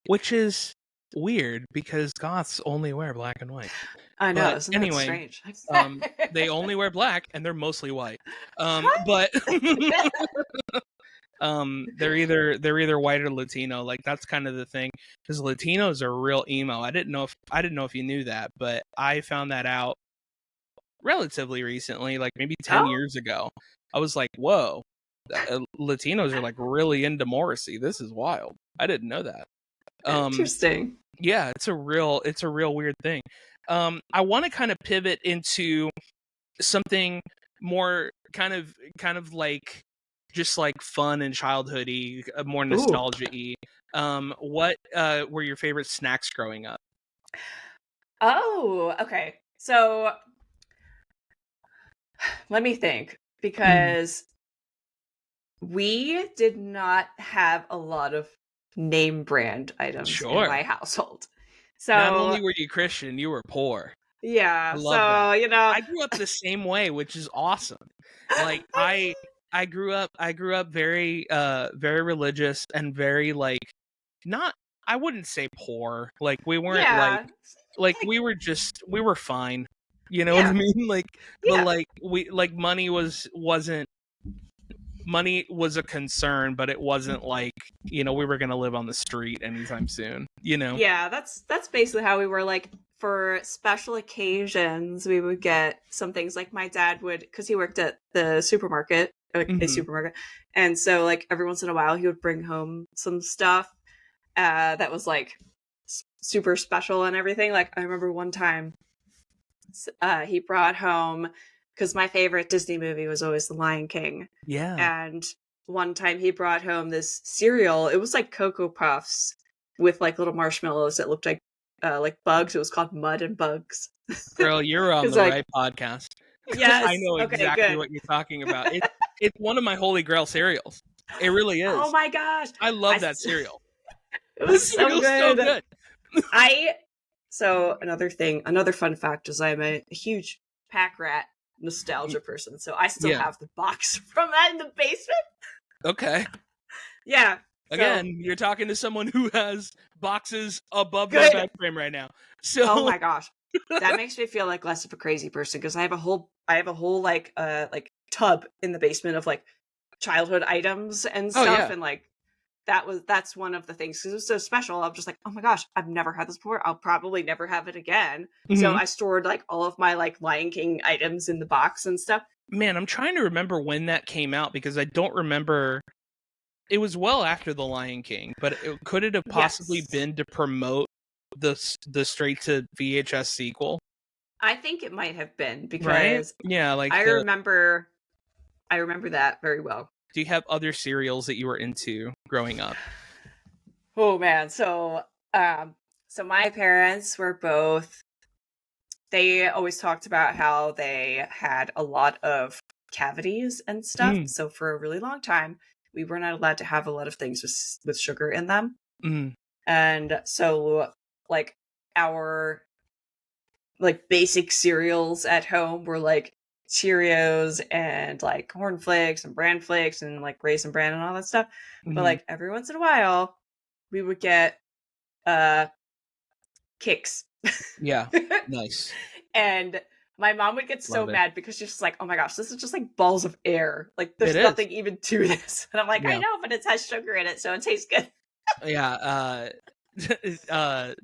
Which is weird, because goths only wear black and white. I know. Isn't that strange? They only wear black, and they're mostly white. But they're either white or Latino. Like, that's kind of the thing, because Latinos are real emo. I didn't know if you knew that, but I found that out relatively recently, like maybe 10 years ago. I was like, whoa, Latinos are like really into Morrissey. This is wild. I didn't know that. Interesting. Yeah, it's a real weird thing. I want to kind of pivot into something more kind of like just like fun and childhoody, more nostalgia-y. What were your favorite snacks growing up? Oh, okay. So let me think, because we did not have a lot of name brand items in Sure. my household. Not So only were you Christian, you were poor. I yeah, love that. so I grew up the same way, which is awesome. Like I mean, I grew up very very religious and very like not I wouldn't say poor. Like we weren't yeah, like we were just we were fine. You know what I yeah, mean? Like but yeah, like we like wasn't money was a concern, but it wasn't like, we were going to live on the street anytime soon, you know? yeah. That's basically how we were. Like for special occasions, we would get some things. Like my dad would, because he worked at the supermarket, a Mhm. supermarket, and so like every once in a while he would bring home some stuff that was like super special and everything. Like I remember one time he brought home, because my favorite Disney movie was always The Lion King, Yeah. and one time he brought home this cereal. It was like Cocoa Puffs with like little marshmallows that looked like bugs. It was called Mud and Bugs. Girl, you're on It's the like, right podcast. I yes, know okay, exactly good. what you're talking about. It's one of my holy grail cereals. It really Oh is. my gosh, I love that cereal. it That was so cereal's so good. good. I So another fun fact is I'm a huge pack rat nostalgia person. So I still Yeah. have the box from that in the basement. Okay. Yeah. So Again, you're talking to someone who has boxes above their good. bed frame right now. Oh So my gosh. That makes me feel like less of a crazy person, because I have a whole like tub in the basement of like childhood items and oh stuff, yeah. and like that's one of the things, because it was so special. I'm just like, oh my gosh, I've never had this before. I'll probably never have it again. So Mhm. I stored like all of my like Lion King items in the box and stuff. Man, I'm trying to remember when that came out because I don't remember. It was well after The Lion King, but could it have possibly Yes. been to promote the straight to VHS sequel? I think it might have been, Right? because Yeah, like I the. remember I remember that very well. Do you have other cereals that you were into growing up? Oh man. So my parents were both, they always talked about how they had a lot of cavities and stuff. Mm, So for a really long time, we were not allowed to have a lot of things with sugar in them. mm, And so like our like basic cereals at home were like Cheerios and like Corn Flakes and Bran Flakes and like Raisin Bran and all that stuff. But mm. like every once in a while, we would get uh Kicks. Yeah, nice. And my mom would get so Love it. mad, because she's just like, "Oh my gosh, this is just like balls of air. Like It there's is. nothing even to this." And I'm like, "I Yeah, know, but it has sugar in it, so it tastes good." yeah.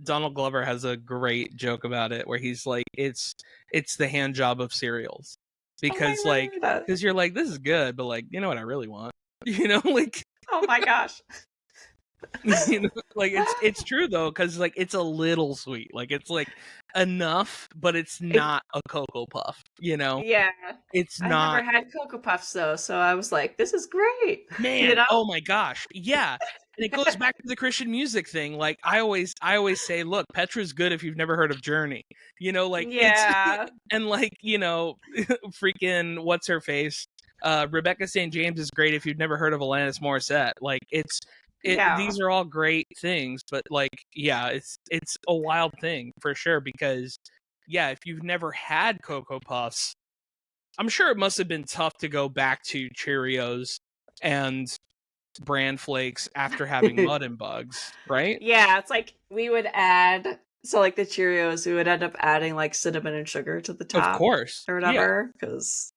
Donald Glover has a great joke about it where he's like, it's the hand job of cereals Oh my word. because you're like, this is good, but like, you know what I really want, like. Oh my gosh. Like it's true though, because like it's a little sweet, like it's like enough, but it's It, not a Cocoa Puff, yeah. it's I never not. had Cocoa Puffs though, so I was like, this is great. You Man, know? oh my gosh, yeah. And it goes back to the Christian music thing. Like I always say, look, Petra's good if you've never heard of Journey, like it's. Yeah. And like freaking what's her face, Rebecca St. James is great if you've never heard of Alanis Morissette. Like Yeah. these are all great things, but like yeah, it's a wild thing for sure, because yeah, if you've never had Cocoa Puffs, I'm sure it must have been tough to go back to Cheerios and Bran Flakes after having Mud and Bugs, right? Yeah, it's like we would add, so like the Cheerios, we would end up adding like cinnamon and sugar to the Of top course. or Yeah. whatever, because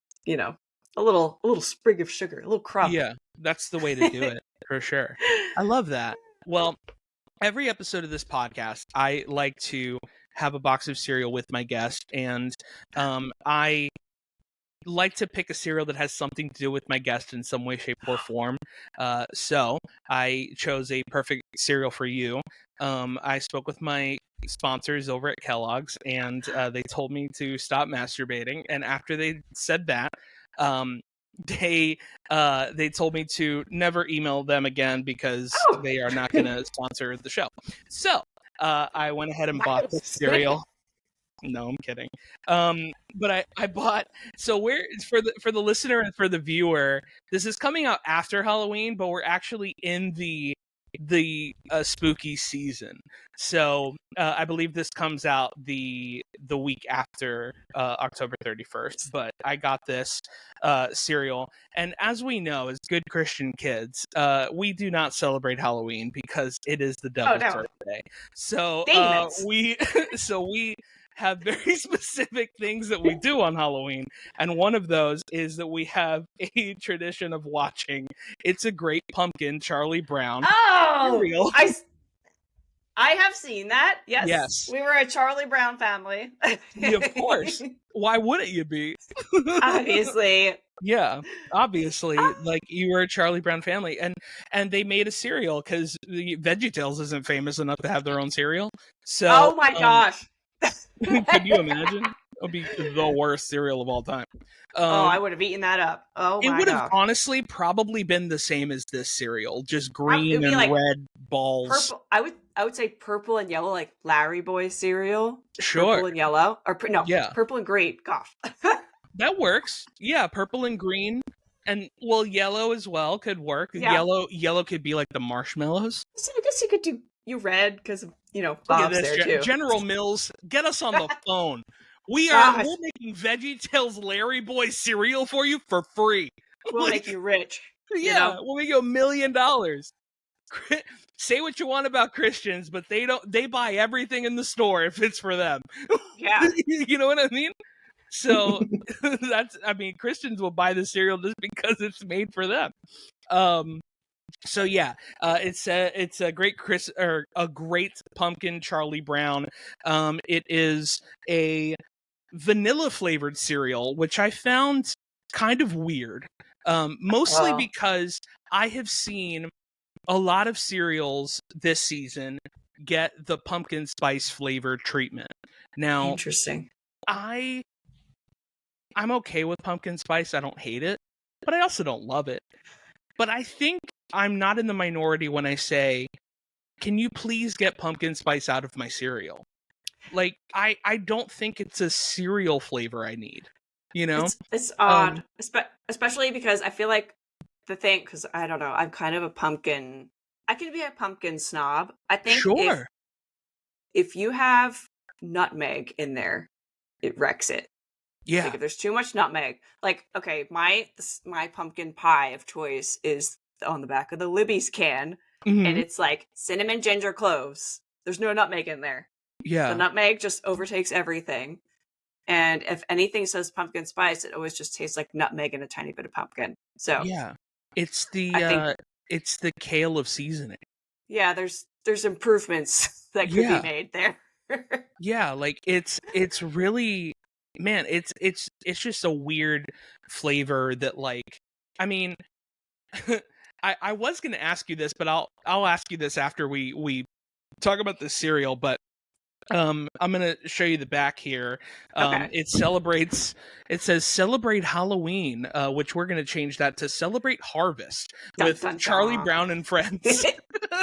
a little sprig of sugar, a little crumb. Yeah, that's the way to do it for sure. I love that. Well, every episode of this podcast, I like to have a box of cereal with my guest, and I like to pick a cereal that has something to do with my guest in some way, shape, or form. So I chose a perfect cereal for you. I spoke with my sponsors over at Kellogg's, and they told me to stop masturbating. And after they said that, um, they told me to never email them again because Oh. they are not going to sponsor the show. So I went ahead and bought this Specific. cereal. No, I'm kidding. But I bought, so we're for the listener and for the viewer, this is coming out after Halloween, but we're actually in the spooky season. So I believe this comes out the week after October 31st. But I got this cereal, and as we know, as good Christian kids, we do not celebrate Halloween because it is the devil's birthday. So we have very specific things that we do on Halloween, and one of those is that we have a tradition of watching It's a Great Pumpkin, Charlie Brown. Oh, I have seen that. Yes. We were a Charlie Brown family. Yeah, of course. Why wouldn't you be? Obviously. Yeah, obviously, like you were a Charlie Brown family, and they made a cereal because VeggieTales isn't famous enough to have their own cereal. So, oh my gosh. Could you imagine? It would be the worst cereal of all time. I would have eaten that up. Oh my god. It would have honestly probably been the same as this cereal, just green and like red balls. Purple. I would say purple and yellow, like Larry Boy cereal. Sure. Purple and yellow, or purple and green. Gosh. That works. Yeah, purple and green, and well, yellow as well could work. Yeah. Yellow could be like the marshmallows. So I guess you could do red because Bob's there too. General Mills, get us on the phone. We're making VeggieTales Larry Boy cereal for you for free. We'll make you rich. Yeah, we'll make you $1 million. Say what you want about Christians, but they buy everything in the store if it's for them. Yeah. You know what I mean? So Christians will buy the cereal just because it's made for them. So yeah, it's a great great pumpkin Charlie Brown. It is a vanilla flavored cereal, which I found kind of weird. Mostly because I have seen a lot of cereals this season get the pumpkin spice flavor treatment. Now, interesting. I'm okay with pumpkin spice. I don't hate it, but I also don't love it. But I think I'm not in the minority when I say, can you please get pumpkin spice out of my cereal? Like, I don't think it's a cereal flavor I need, It's odd, especially because I feel like because I don't know, I'm kind of I can be a pumpkin snob. I think sure. If you have nutmeg in there, it wrecks it. Yeah. Like if there's too much nutmeg, like, okay, my pumpkin pie of choice is on the back of the Libby's can, and it's like cinnamon, ginger, cloves. There's no nutmeg in there. Yeah. The nutmeg just overtakes everything. And if anything says pumpkin spice, it always just tastes like nutmeg and a tiny bit of pumpkin. So yeah, it's the kale of seasoning. Yeah, there's improvements that could be made there. Yeah, like it's really, man, it's just a weird flavor that, like, I mean, I was going to ask you this, but I'll ask you this after we talk about the cereal, but I'm going to show you the back here. Okay. It says celebrate Halloween, which we're going to change that to celebrate harvest with Charlie Brown and friends.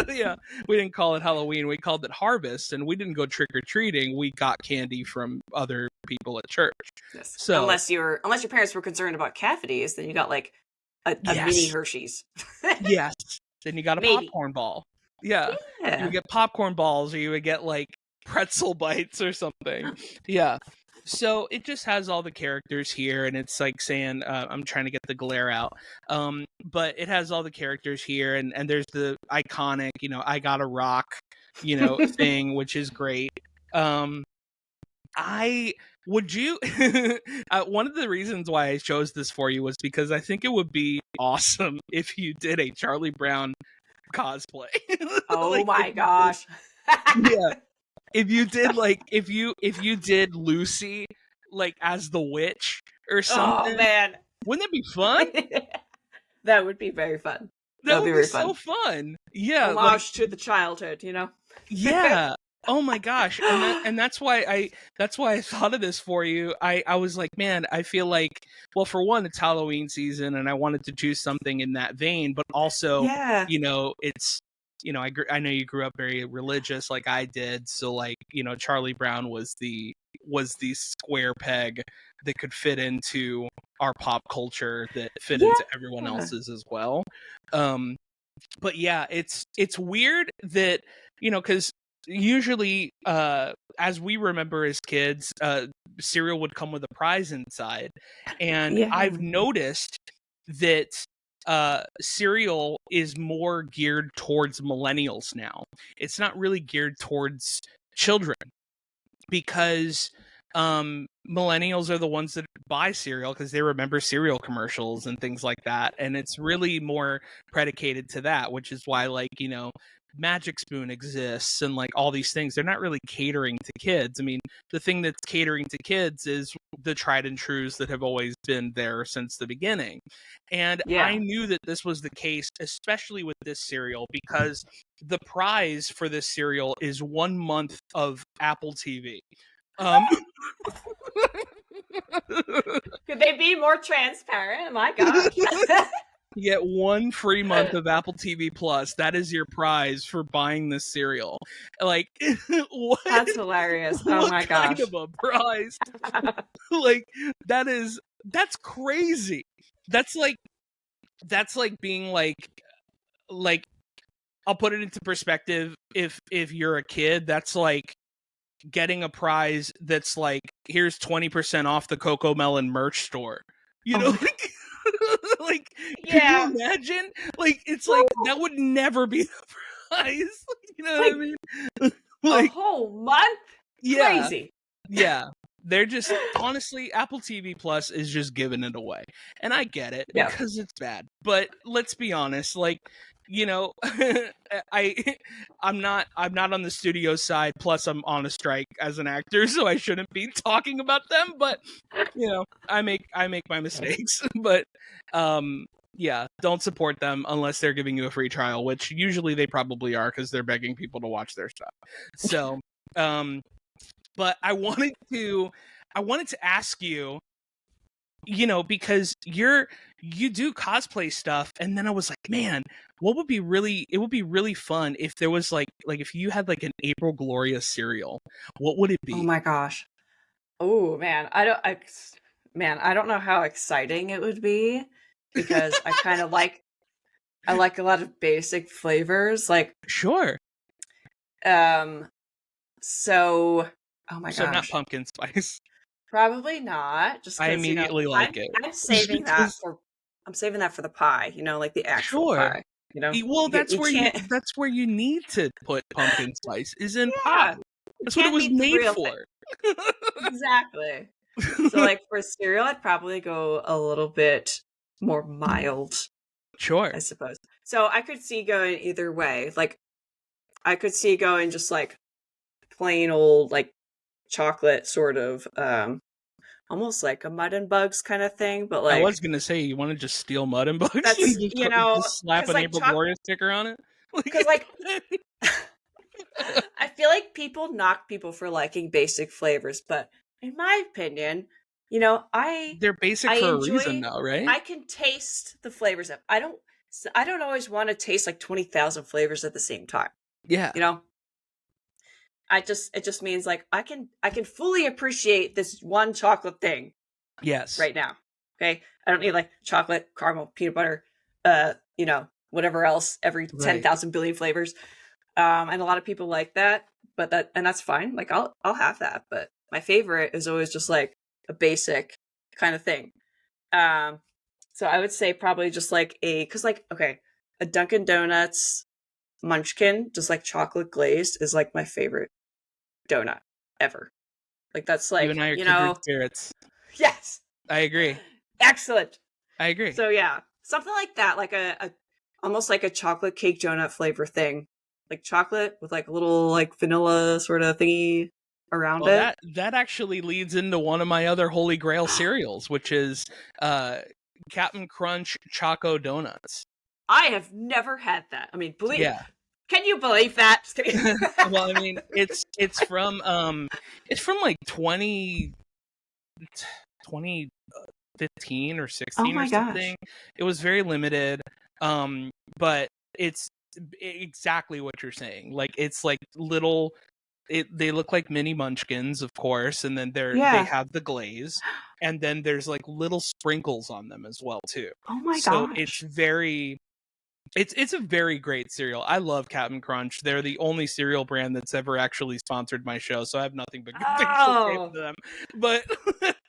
Yeah, we didn't call it Halloween. We called it harvest, and we didn't go trick-or-treating. We got candy from other people at church. Yes. So unless your parents were concerned about cavities, then you got like a mini Hershey's. Yes. Then you got a popcorn ball. Yeah. You get popcorn balls, or you would get like pretzel bites or something. Yeah. So it just has all the characters here, and it's like saying, I'm trying to get the glare out. But it has all the characters here, and there's the iconic, I got a rock, thing, which is great. One of the reasons why I chose this for you was because I think it would be awesome if you did a Charlie Brown cosplay. Oh like, my gosh. Yeah. If you did if you did Lucy like as the witch or something. Oh man. Wouldn't that be fun? That would be very fun. That would be so fun. Yeah. Homage to the childhood, Yeah. Oh my gosh. And that's why I thought of this for you. I was like, man, I feel like, well, for one, it's Halloween season and I wanted to choose something in that vein, but also, Yeah. it's, I know you grew up very religious like I did, so like, Charlie Brown was the square peg that could fit into our pop culture, that fit into everyone Yeah. else's as well. But yeah, it's weird that, because usually, as we remember as kids, cereal would come with a prize inside, and Yeah. I've noticed that cereal is more geared towards millennials now. It's not really geared towards children, because millennials are the ones that buy cereal because they remember cereal commercials and things like that, and it's really more predicated to that, which is why, like, Magic Spoon exists and like all these things. They're not really catering to kids. I mean, the thing that's catering to kids is the tried and trues that have always been there since the beginning. And I knew that this was the case, especially with this cereal, because the prize for this cereal is 1 month of Apple TV. Could they be more transparent? My gosh. You get 1 free month of Apple TV Plus. That is your prize for buying this cereal. Like, what? That's hilarious. Oh my gosh. What kind of a prize? Like, that's crazy. That's like being like, I'll put it into perspective. If you're a kid, that's like getting a prize that's like, here's 20% off the Coco Melon merch store. Like, like, could you imagine? Like, it's like, that would never be the prize. You know what I mean? Like, a whole month? Yeah. Crazy. Yeah. They're just, honestly, Apple TV Plus is just giving it away. And I get it, because it's bad. But let's be honest, like, I'm not on the studio side, plus I'm on a strike as an actor, so I shouldn't be talking about them, but I make my mistakes. But yeah, don't support them unless they're giving you a free trial, which usually they probably are, because they're begging people to watch their stuff. So but I wanted to ask you, because you do cosplay stuff, and then I was like, man, it would be really fun if there was like if you had like an April Gloria cereal. What would it be? Oh my gosh. Oh man, I don't know how exciting it would be, because I kind of like a lot of basic flavors, like sure. So oh my gosh. So not pumpkin spice. Probably not. Just I immediately like it. I'm saving that for the pie, like the actual pie. Well, that's where you need to put pumpkin spice, is in pie. That's what it was made for. Exactly. So like for cereal, I'd probably go a little bit more mild. Sure. I suppose. So I could see going either way. Like I could see going just like plain old like chocolate sort of almost like a Mud and Bugs kind of thing, but like I was gonna say, you want to just steal Mud and Bugs? That's and just slap an like April Gloria sticker on it? Because like I feel like people knock people for liking basic flavors, but in my opinion, they're basic for a reason though, right? I can taste the flavors of. I don't always want to taste like 20,000 flavors at the same time. Yeah. It just means like I can fully appreciate this one chocolate thing. Yes. Right now. Okay. I don't need like chocolate, caramel, peanut butter, whatever else, every 10,000 billion flavors. And a lot of people like that, and that's fine. Like I'll have that, but my favorite is always just like a basic kind of thing. So I would say probably just like a Dunkin' Donuts Munchkin, just like chocolate glazed, is like my favorite donut ever. Like that's like, you and I are kindred spirits. Yes. I agree. Excellent. I agree. So yeah, something like that, like a almost like a chocolate cake donut flavor thing, like chocolate with like a little like vanilla sort of thingy around it. That actually leads into one of my other holy grail cereals, which is Captain Crunch Choco Donuts. I have never had that. I mean, Can you believe that? Just kidding. Well, I mean, it's from like 2015 or Oh 16 or my gosh. something. It was very limited. But it's exactly what you're saying. Like, it's like little, they look like mini munchkins, of course, and then they Yeah. have the glaze, and then there's like little sprinkles on them as well too. Oh my So gosh. it's a very great cereal. I love Captain Crunch. They're the only cereal brand that's ever actually sponsored my show, so I have nothing but good things to say Oh. for them. But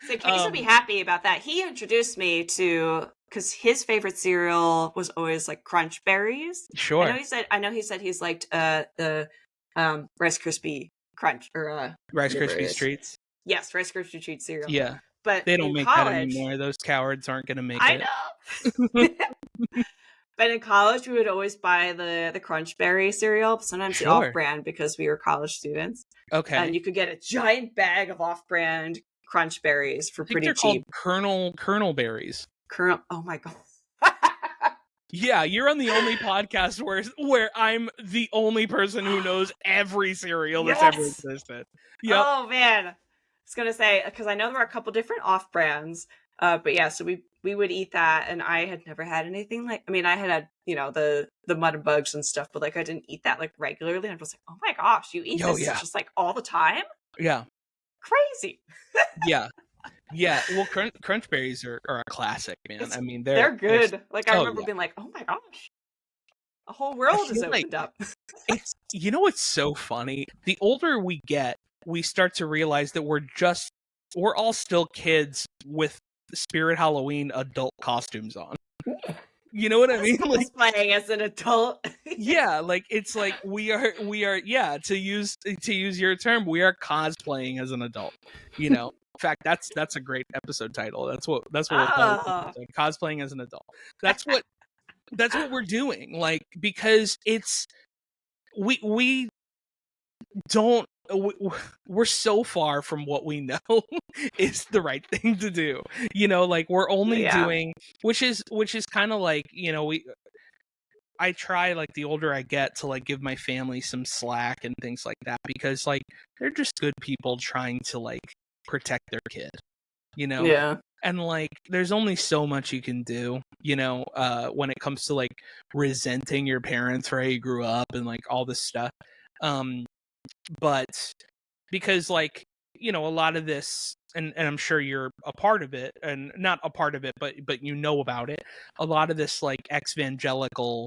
So Case will be happy about that. He introduced me to, because his favorite cereal was always like Crunch Berries. sure. I know he said he's liked the Rice Krispie Crunch or Rice whatever it Krispies is. treats. Yes, Rice Krispie treat cereal. Yeah. But They don't in make college, that anymore. Those cowards aren't going to make I it. know. But in college, we would always buy the Crunch Berry cereal, sometimes the Sure. off-brand because we were college students. Okay. And you could get a giant bag of off-brand Crunch Berries for I think pretty they're cheap. called Kernel berries. Oh my god. Yeah, you're on the only podcast where I'm the only person who knows every cereal that's ever Yes! existed. Yep. Oh man. I was gonna say, because I know there are a couple different off-brands. But yeah, so we would eat that, and I had never had anything like, I mean, I had the mud and bugs and stuff, but like I didn't eat that like regularly. And I was like, oh my gosh, you eat this just like all the time? Yeah. Crazy. Yeah. Yeah. Well, Crunch berries are a classic, man. I mean, they're good. Like I oh, remember yeah. being like, oh my gosh, a whole world is feel like opened up. It's what's so funny? The older we get, we start to realize that we're all still kids with Spirit Halloween adult costumes on. You know what I mean? Like, Cosplaying as an adult. yeah, like it's like we are yeah, to use your term, we are cosplaying as an adult. You know. In fact, that's a great episode title. That's what we'll call it. Cosplaying as an adult. That's what we're doing. Like, because it's we don't we're so far from what we know is the right thing to do. You know, like we're only doing, which is kind of like, I try, like, the older I get, to like give my family some slack and things like that, because like they're just good people trying to like protect their kid, Yeah. and like there's only so much you can do, when it comes to like resenting your parents for how you grew up and like all this stuff. But because like, a lot of this, and I'm sure you're a part of it, and not a part of it, but about it, a lot of this like evangelical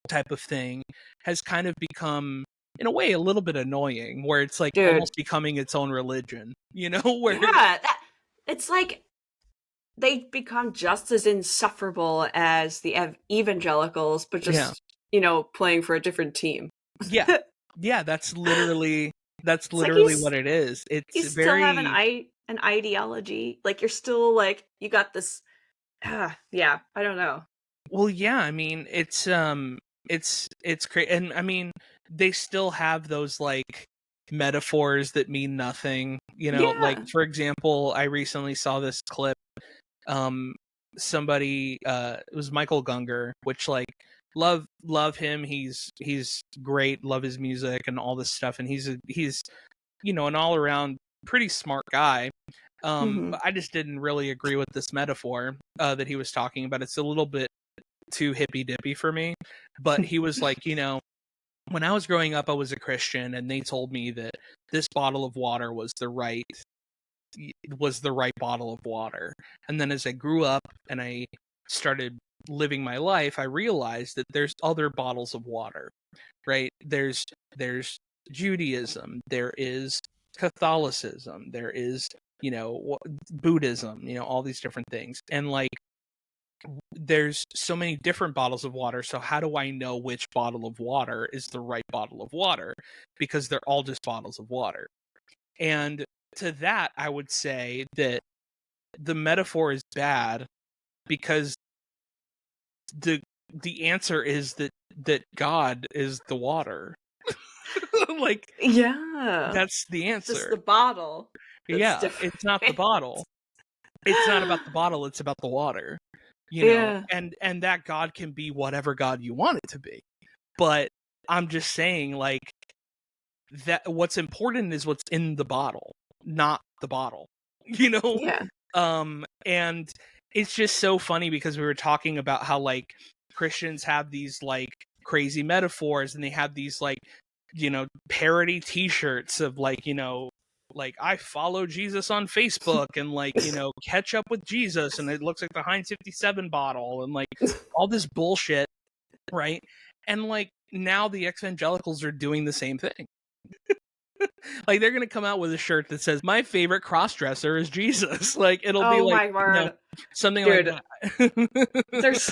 type of thing has kind of become, in a way, a little bit annoying, where it's like almost becoming its own religion, where it's like they become just as insufferable as the evangelicals, but just playing for a different team. Yeah, that's literally what it is. It's you still have an ideology, like you're still like, you got this. Yeah, I don't know. Well, yeah, I mean, it's great, and I mean, they still have those like metaphors that mean nothing, like, for example, I recently saw this clip. Somebody, it was Michael Gunger, which, like, love him. He's great. Love his music and all this stuff, and he's an all around pretty smart guy. But I just didn't really agree with this metaphor that he was talking about. It's a little bit too hippy dippy for me. But he was like, when I was growing up, I was a Christian, and they told me that this bottle of water was the right bottle of water. And then as I grew up and I started living my life, I realized that there's other bottles of water, right? There's Judaism, there is Catholicism, there is, Buddhism, all these different things. And like, there's so many different bottles of water. So how do I know which bottle of water is the right bottle of water? Because they're all just bottles of water. And to that, I would say that the metaphor is bad, because the answer is that God is the water. Like, that's the answer. It's just the bottle. It's not the bottle. It's not about the bottle. It's about the water. And that God can be whatever God you want it to be. But I'm just saying, like, that what's important is what's in the bottle, not the bottle. You know? Yeah. And it's just so funny because we were talking about how, like, Christians have these, like, crazy metaphors, and they have these, like, you know, parody t-shirts of, like, you know, like, I follow Jesus on Facebook, and, like, you know, catch up with Jesus, and it looks like the Heinz 57 bottle, and, like, all this bullshit, right? And, like, now the evangelicals are doing the same thing. Like, they're gonna come out with a shirt that says, my favorite cross-dresser is Jesus. Like, it'll be Oh like, my you word. know, something Dude, like that. there's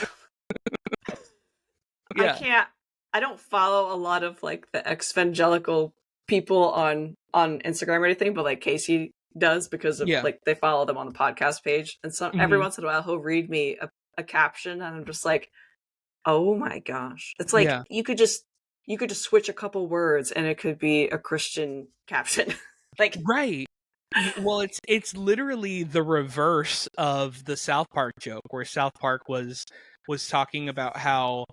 Yeah. I don't follow a lot of like the evangelical people on Instagram or anything, but like Casey does because of Yeah. like they follow them on the podcast page. And so every once in a while he'll read me a caption, and I'm just like, oh my gosh. It's like Yeah. you could just switch a couple words and it could be a Christian caption. Like, Right. Well, it's literally the reverse of the South Park joke, where South Park was talking about how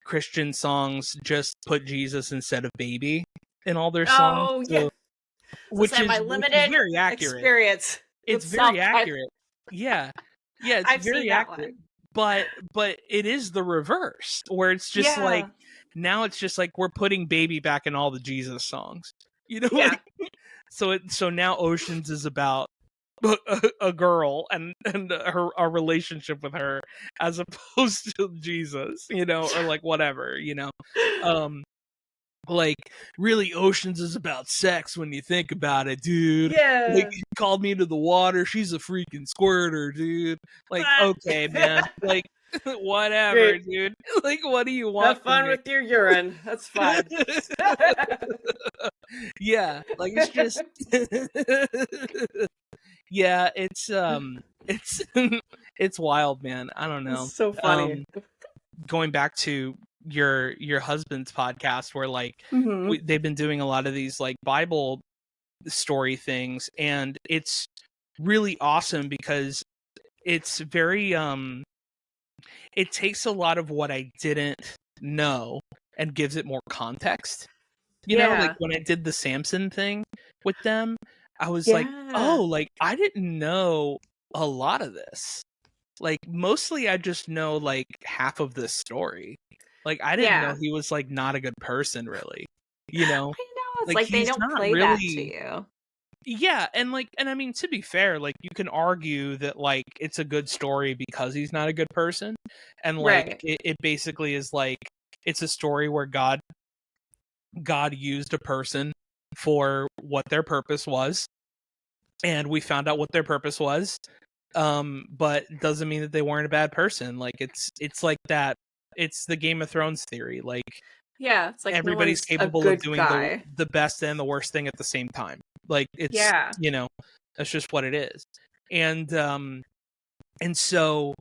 Christian songs just put Jesus instead of baby in all their songs. oh yeah. So, So say my which is limited very accurate. experience It's with very South Park. accurate. Yeah. Yeah, it's I've seen very that accurate. one. But it is the reverse, where it's just like, Yeah. now it's just like we're putting baby back in all the Jesus songs. You know, Yeah. like, so now Oceans is about a girl and her a relationship with her, as opposed to Jesus, you know, or like whatever, you know. Like, really, Oceans is about sex when you think about it, dude. Like, Yeah. he called me to the water, she's a freaking squirter, dude. Like, okay, man. Like, whatever, Great. dude. Like, what do you want Have from fun me? with your urine. That's fine. Yeah, like, it's just yeah, it's it's wild, man. I don't know. It's so funny. Going back to your husband's podcast, where like Mhm. they've been doing a lot of these like Bible story things, and it's really awesome because it's very it takes a lot of what I didn't know and gives it more context. You know, like Yeah. when I did the Samson thing with them, I was like, Yeah. oh, like, I didn't know a lot of this. Like, mostly I just know like half of this story. Like, I didn't know Yeah. he was like not a good person, really. You know, I know. It's like, like they he's don't not play that to really. you. Yeah, and like, and I mean, to be fair, like, you can argue that like it's a good story because he's not a good person, and like Right. it basically is like, it's a story where God used a person for what their purpose was, and we found out what their purpose was. But it doesn't mean that they weren't a bad person. Like, it's like that. It's the Game of Thrones theory. Like, Yeah. It's like no everybody's one's a capable of good doing guy. the best and the worst thing at the same time. Like, it's, Yeah. you know, that's just what it is. And so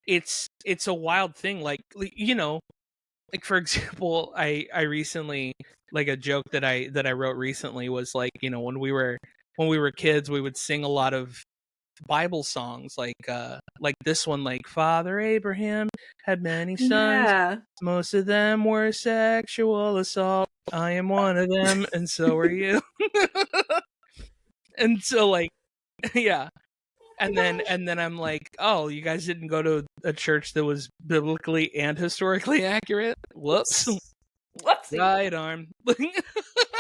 it's a wild thing. Like, you know, like, for example, I recently, like, a joke that I wrote recently was like, you know, when we were kids, we would sing a lot of Bible songs, like this one, like, Father Abraham had many sons, Yeah. most of them were sexual assault. I am one of them, and so are you. And so, like, yeah. Oh my gosh. And then I'm like, oh, you guys didn't go to a church that was biblically and historically accurate? Whoops. Whoopsie. Right arm. Oh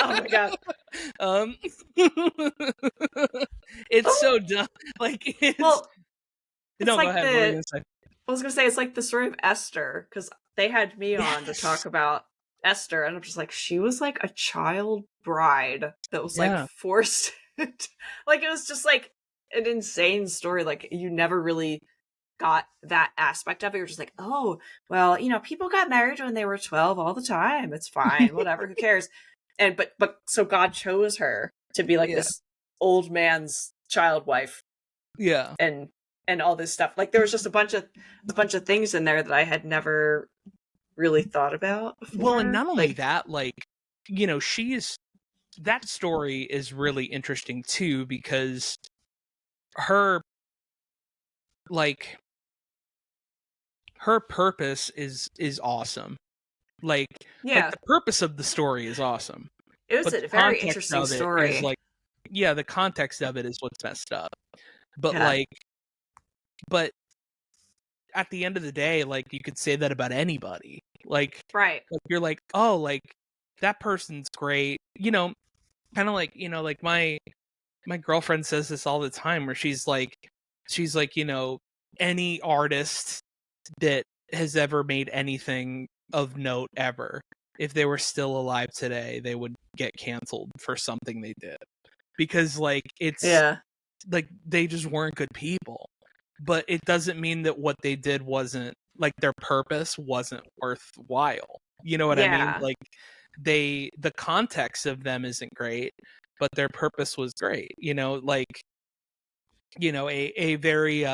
my god. um it's so dumb. Like, it's Well, it's no, go like ahead. What were you gonna say? I was gonna say it's like the story of Esther, because they had me on to Yes. talk about Esther, and I'm just like, she was like a child bride that was like Yeah. forced. Like, it was just like an insane story. Like, you never really got that aspect of it. You're just like, oh, well, you know, people got married when they were 12 all the time. It's fine, whatever, who cares? And but so God chose her to be like Yeah. this old man's child wife, Yeah. and all this stuff. Like, there was just a bunch of things in there that I had never really thought about before. Well, and not only like, that, like, you know, that story is really interesting too, because her, like, her purpose is awesome. Like Yeah. the purpose of the story is awesome, It was but a the very context interesting of it is story. like, yeah, the context of it is what's messed up. But Yeah. but at the end of the day, like, you could say that about anybody. Right. You're like, oh, like that person's great, kind of like, like my girlfriend says this all the time, where she's like, any artist that has ever made anything of note ever, if they were still alive today, they would get canceled for something they did, because like it's Yeah. like they just weren't good people. But it doesn't mean that what they did wasn't, like, their purpose wasn't worthwhile. You know what I mean? Yeah. Like, the context of them isn't great, but their purpose was great. Like, a very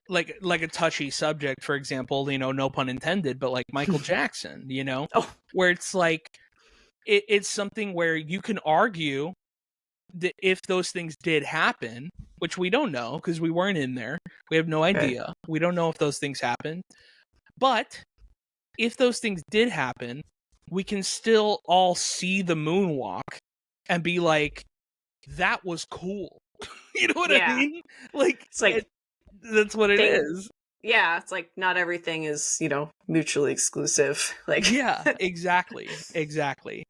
like a touchy subject, for example, no pun intended, but like Michael Jackson, Oh, where it's like it's something where you can argue that if those things did happen, which we don't know because we weren't in there, we have no okay. idea. We don't know if those things happened. But if those things did happen, we can still all see the moonwalk and be like, that was cool. You know what I Yeah. mean? Like, It's like that's what it thing. is. Yeah. It's like not everything is, mutually exclusive. Like, Yeah, exactly. Exactly.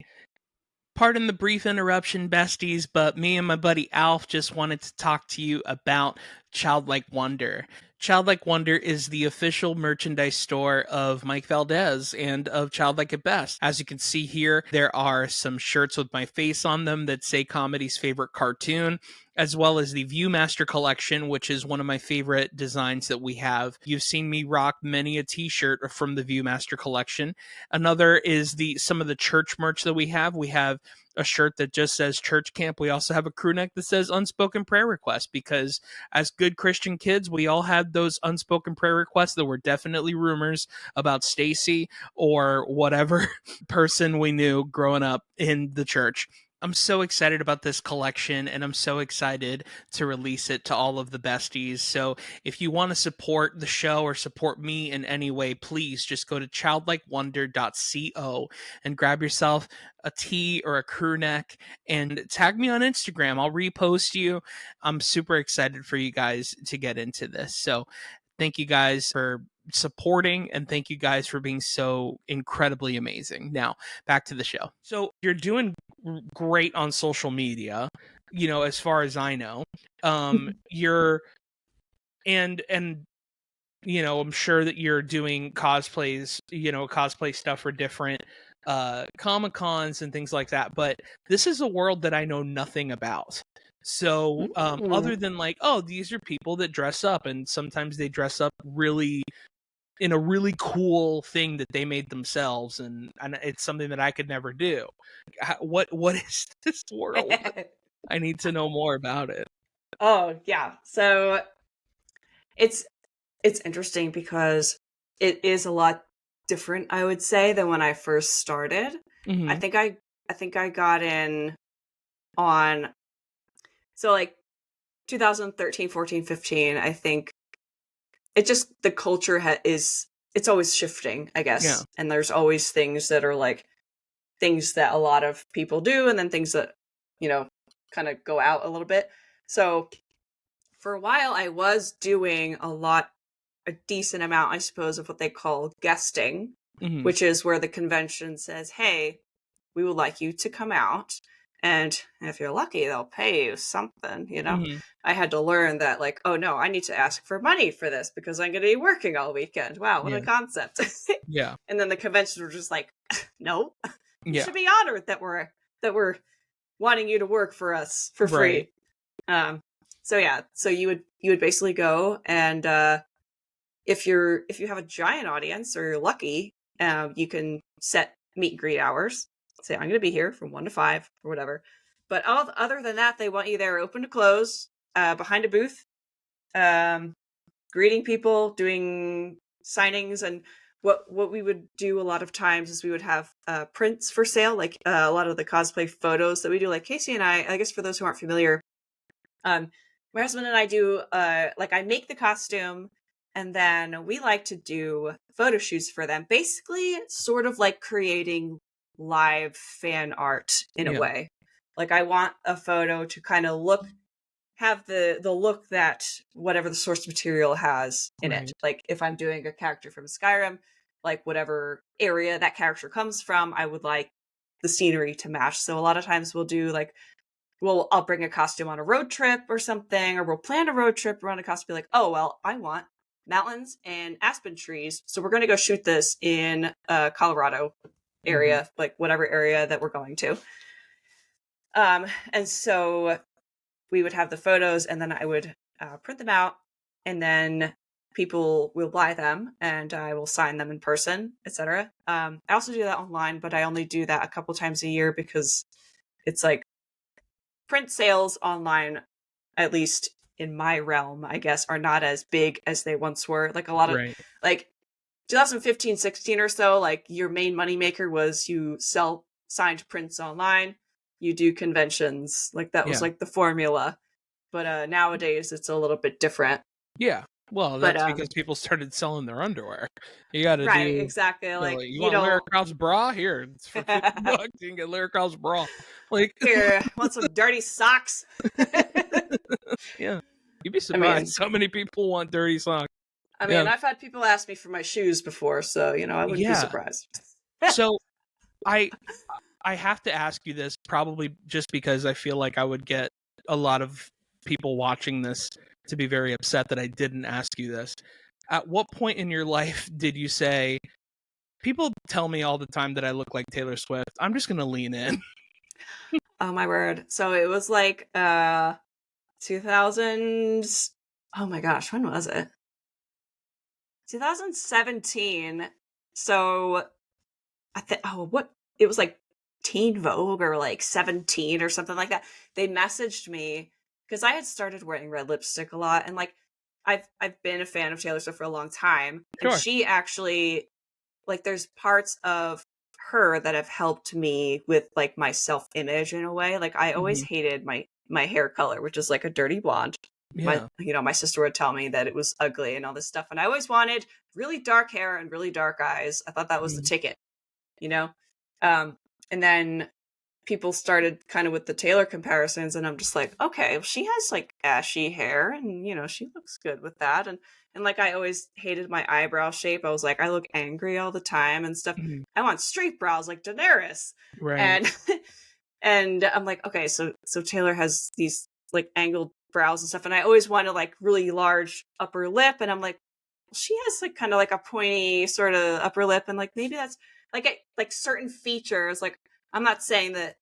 Pardon the brief interruption, besties, but me and my buddy Alf just wanted to talk to you about Childlike Wonder. Childlike Wonder is the official merchandise store of Mike Valdes and of Childlike At Best. As you can see here, there are some shirts with my face on them that say Comedy's favorite cartoon, as well as the Viewmaster collection, which is one of my favorite designs that we have. You've seen me rock many a t-shirt from the Viewmaster collection. Another is some of the church merch that we have. We have a shirt that just says church camp. We also have a crew neck that says unspoken prayer request, because as good Christian kids, we all had those unspoken prayer requests that were definitely rumors about Stacy or whatever person we knew growing up in the church. I'm so excited about this collection, and I'm so excited to release it to all of the besties. So if you want to support the show or support me in any way, please just go to childlikewonder.co and grab yourself a tee or a crew neck and tag me on Instagram. I'll repost you. I'm super excited for you guys to get into this. So thank you guys for supporting, and thank you guys for being so incredibly amazing. Now, back to the show. So you're doing great on social media, as far as I know. You're and I'm sure that you're doing cosplays, cosplay stuff for different Comic Cons and things like that. But this is a world that I know nothing about. So other than like, oh, these are people that dress up, and sometimes they dress up really in a really cool thing that they made themselves, and it's something that I could never do. What is this world? I need to know more about it. Oh, yeah. So it's interesting because it is a lot different, I would say, than when I first started. Mm-hmm. I think I got in on, so like 2013, 14, 15. I think it just, the culture it's always shifting, I guess. Yeah. And there's always things that are like things that a lot of people do, and then things that, kind of go out a little bit. So for a while I was doing a decent amount, I suppose, of what they call guesting, Mm-hmm. which is where the convention says, hey, we would like you to come out. And if you're lucky, they'll pay you something, Mm-hmm. I had to learn that, like, oh no, I need to ask for money for this because I'm going to be working all weekend. Wow, what Yeah. a concept. Yeah. And then the conventions were just like, no, you Yeah. should be honored that we're wanting you to work for us for free. Right. So you would basically go, and if you have a giant audience or you're lucky, you can set meet and greet hours. Say, I'm going to be here from 1 to 5 or whatever. But other than that, they want you there open to close, behind a booth, greeting people, doing signings. And what we would do a lot of times is we would have prints for sale, like a lot of the cosplay photos that we do. Like Casey and I guess for those who aren't familiar, my husband and I do, like, I make the costume, And then we like to do photo shoots for them, basically sort of like creating live fan art in a way. Like I want a photo to kind of have the look that whatever the source material has in it. Like if I'm doing a character from Skyrim, like whatever area that character comes from, I would like the scenery to match. So a lot of times we'll do like, I'll bring a costume on a road trip or something, or we'll plan a road trip around a costume, be like, oh, well, I want mountains and aspen trees, so we're going to go shoot this in Colorado area, like whatever area that we're going to. And so we would have the photos, and then I would print them out, and then people will buy them, and I will sign them in person, etc. I also do that online, but I only do that a couple times a year because it's like print sales online, at least in my realm, I guess, are not as big as they once were. Like a lot of like 2015, 16 or so, like your main moneymaker was you sell signed prints online, you do conventions. Like that was like the formula. But nowadays it's a little bit different. Yeah. Well, that's because people started selling their underwear. You got to do exactly. Like you want Lara Croft's bra? Here, it's for $50. You can get Lara Croft's bra. Like here, want some dirty socks? Yeah, you'd be surprised how many people want dirty socks. I mean, I've had people ask me for my shoes before, so I wouldn't be surprised. So, I have to ask you this, probably just because I feel like I would get a lot of people watching this to be very upset that I didn't ask you this. At what point in your life did you say, people tell me all the time that I look like Taylor Swift, I'm just going to lean in? Oh my word. So it was like 2000s. Oh my gosh, when was it? 2017. So it was like Teen Vogue or like 17 or something like that. They messaged me because I had started wearing red lipstick a lot, and like I've been a fan of Taylor Swift for a long time. And she actually, like, there's parts of her that have helped me with like my self-image in a way. Like I always hated my hair color, which is like a dirty blonde. My sister would tell me that it was ugly and all this stuff, and I always wanted really dark hair and really dark eyes. I thought that was the ticket, and then people started kind of with the Taylor comparisons, and I'm just like, okay, well, she has like ashy hair, and she looks good with that, and like I always hated my eyebrow shape. I was like, I look angry all the time and stuff. I want straight brows like Daenerys, and I'm like, okay, so Taylor has these like angled brows and stuff, and I always wanted like really large upper lip, and I'm like, she has like kind of like a pointy sort of upper lip, and like maybe that's like certain features. Like I'm not saying that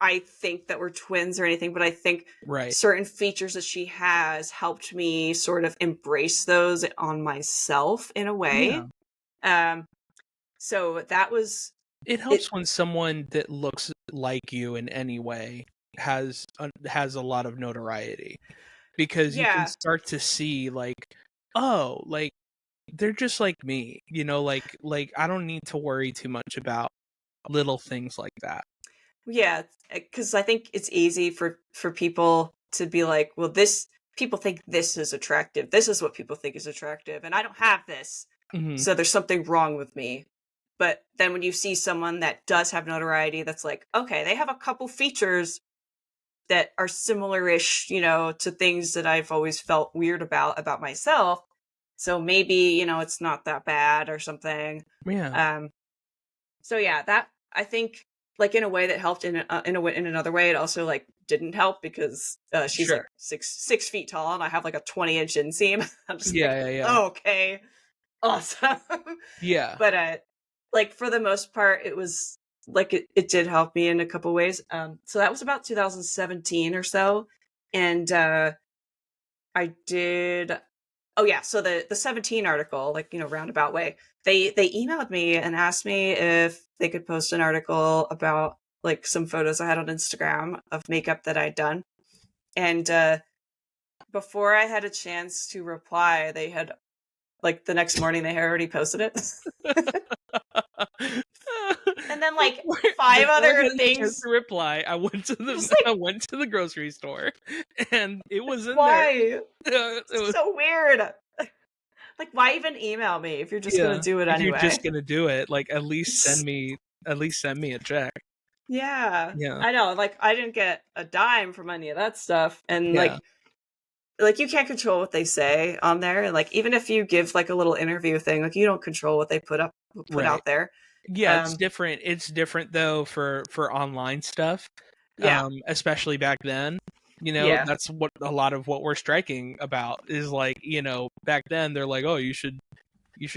I think that we're twins or anything, but I think certain features that she has helped me sort of embrace those on myself in a way. So that was. It helps when someone that looks like you in any way has a lot of notoriety, because you can start to see like, oh, like they're just like me, like I don't need to worry too much about little things like that. Yeah, because I think it's easy for people to be like, well, people think this is attractive. This is what people think is attractive, and I don't have this, so there's something wrong with me. But then when you see someone that does have notoriety, that's like, okay, they have a couple features that are similar-ish, to things that I've always felt weird about myself. So maybe, it's not that bad or something. Yeah. So yeah, that I think, like, in a way that helped. In another way, it also like didn't help because she's like 6 feet tall, and I have like a 20-inch inseam. I'm just okay, awesome. Yeah. But like for the most part, it was like it did help me in a couple ways. So that was about 2017 or so, and I did. Oh yeah, so the 17 article, like, roundabout way, they emailed me and asked me if they could post an article about like some photos I had on Instagram of makeup that I'd done. And before I had a chance to reply, they had, like, the next morning they had already posted it. And then like 5 other things to reply. I went to the grocery store, and it was in there. It was so weird. Like, why even email me if you're just Yeah. gonna do it If you're anyway? just gonna do it, like at least send me a check. Yeah. Yeah. I know, like, I didn't get a dime from any of that stuff, and, Yeah. like, you can't control what they say on there, like, even if you give, like, a little interview thing, like, you don't control what they put Right. out there. Yeah, it's different though for online stuff. Yeah. Especially back then. Yeah. That's what a lot of what we're striking about is like, back then they're like, "Oh, you should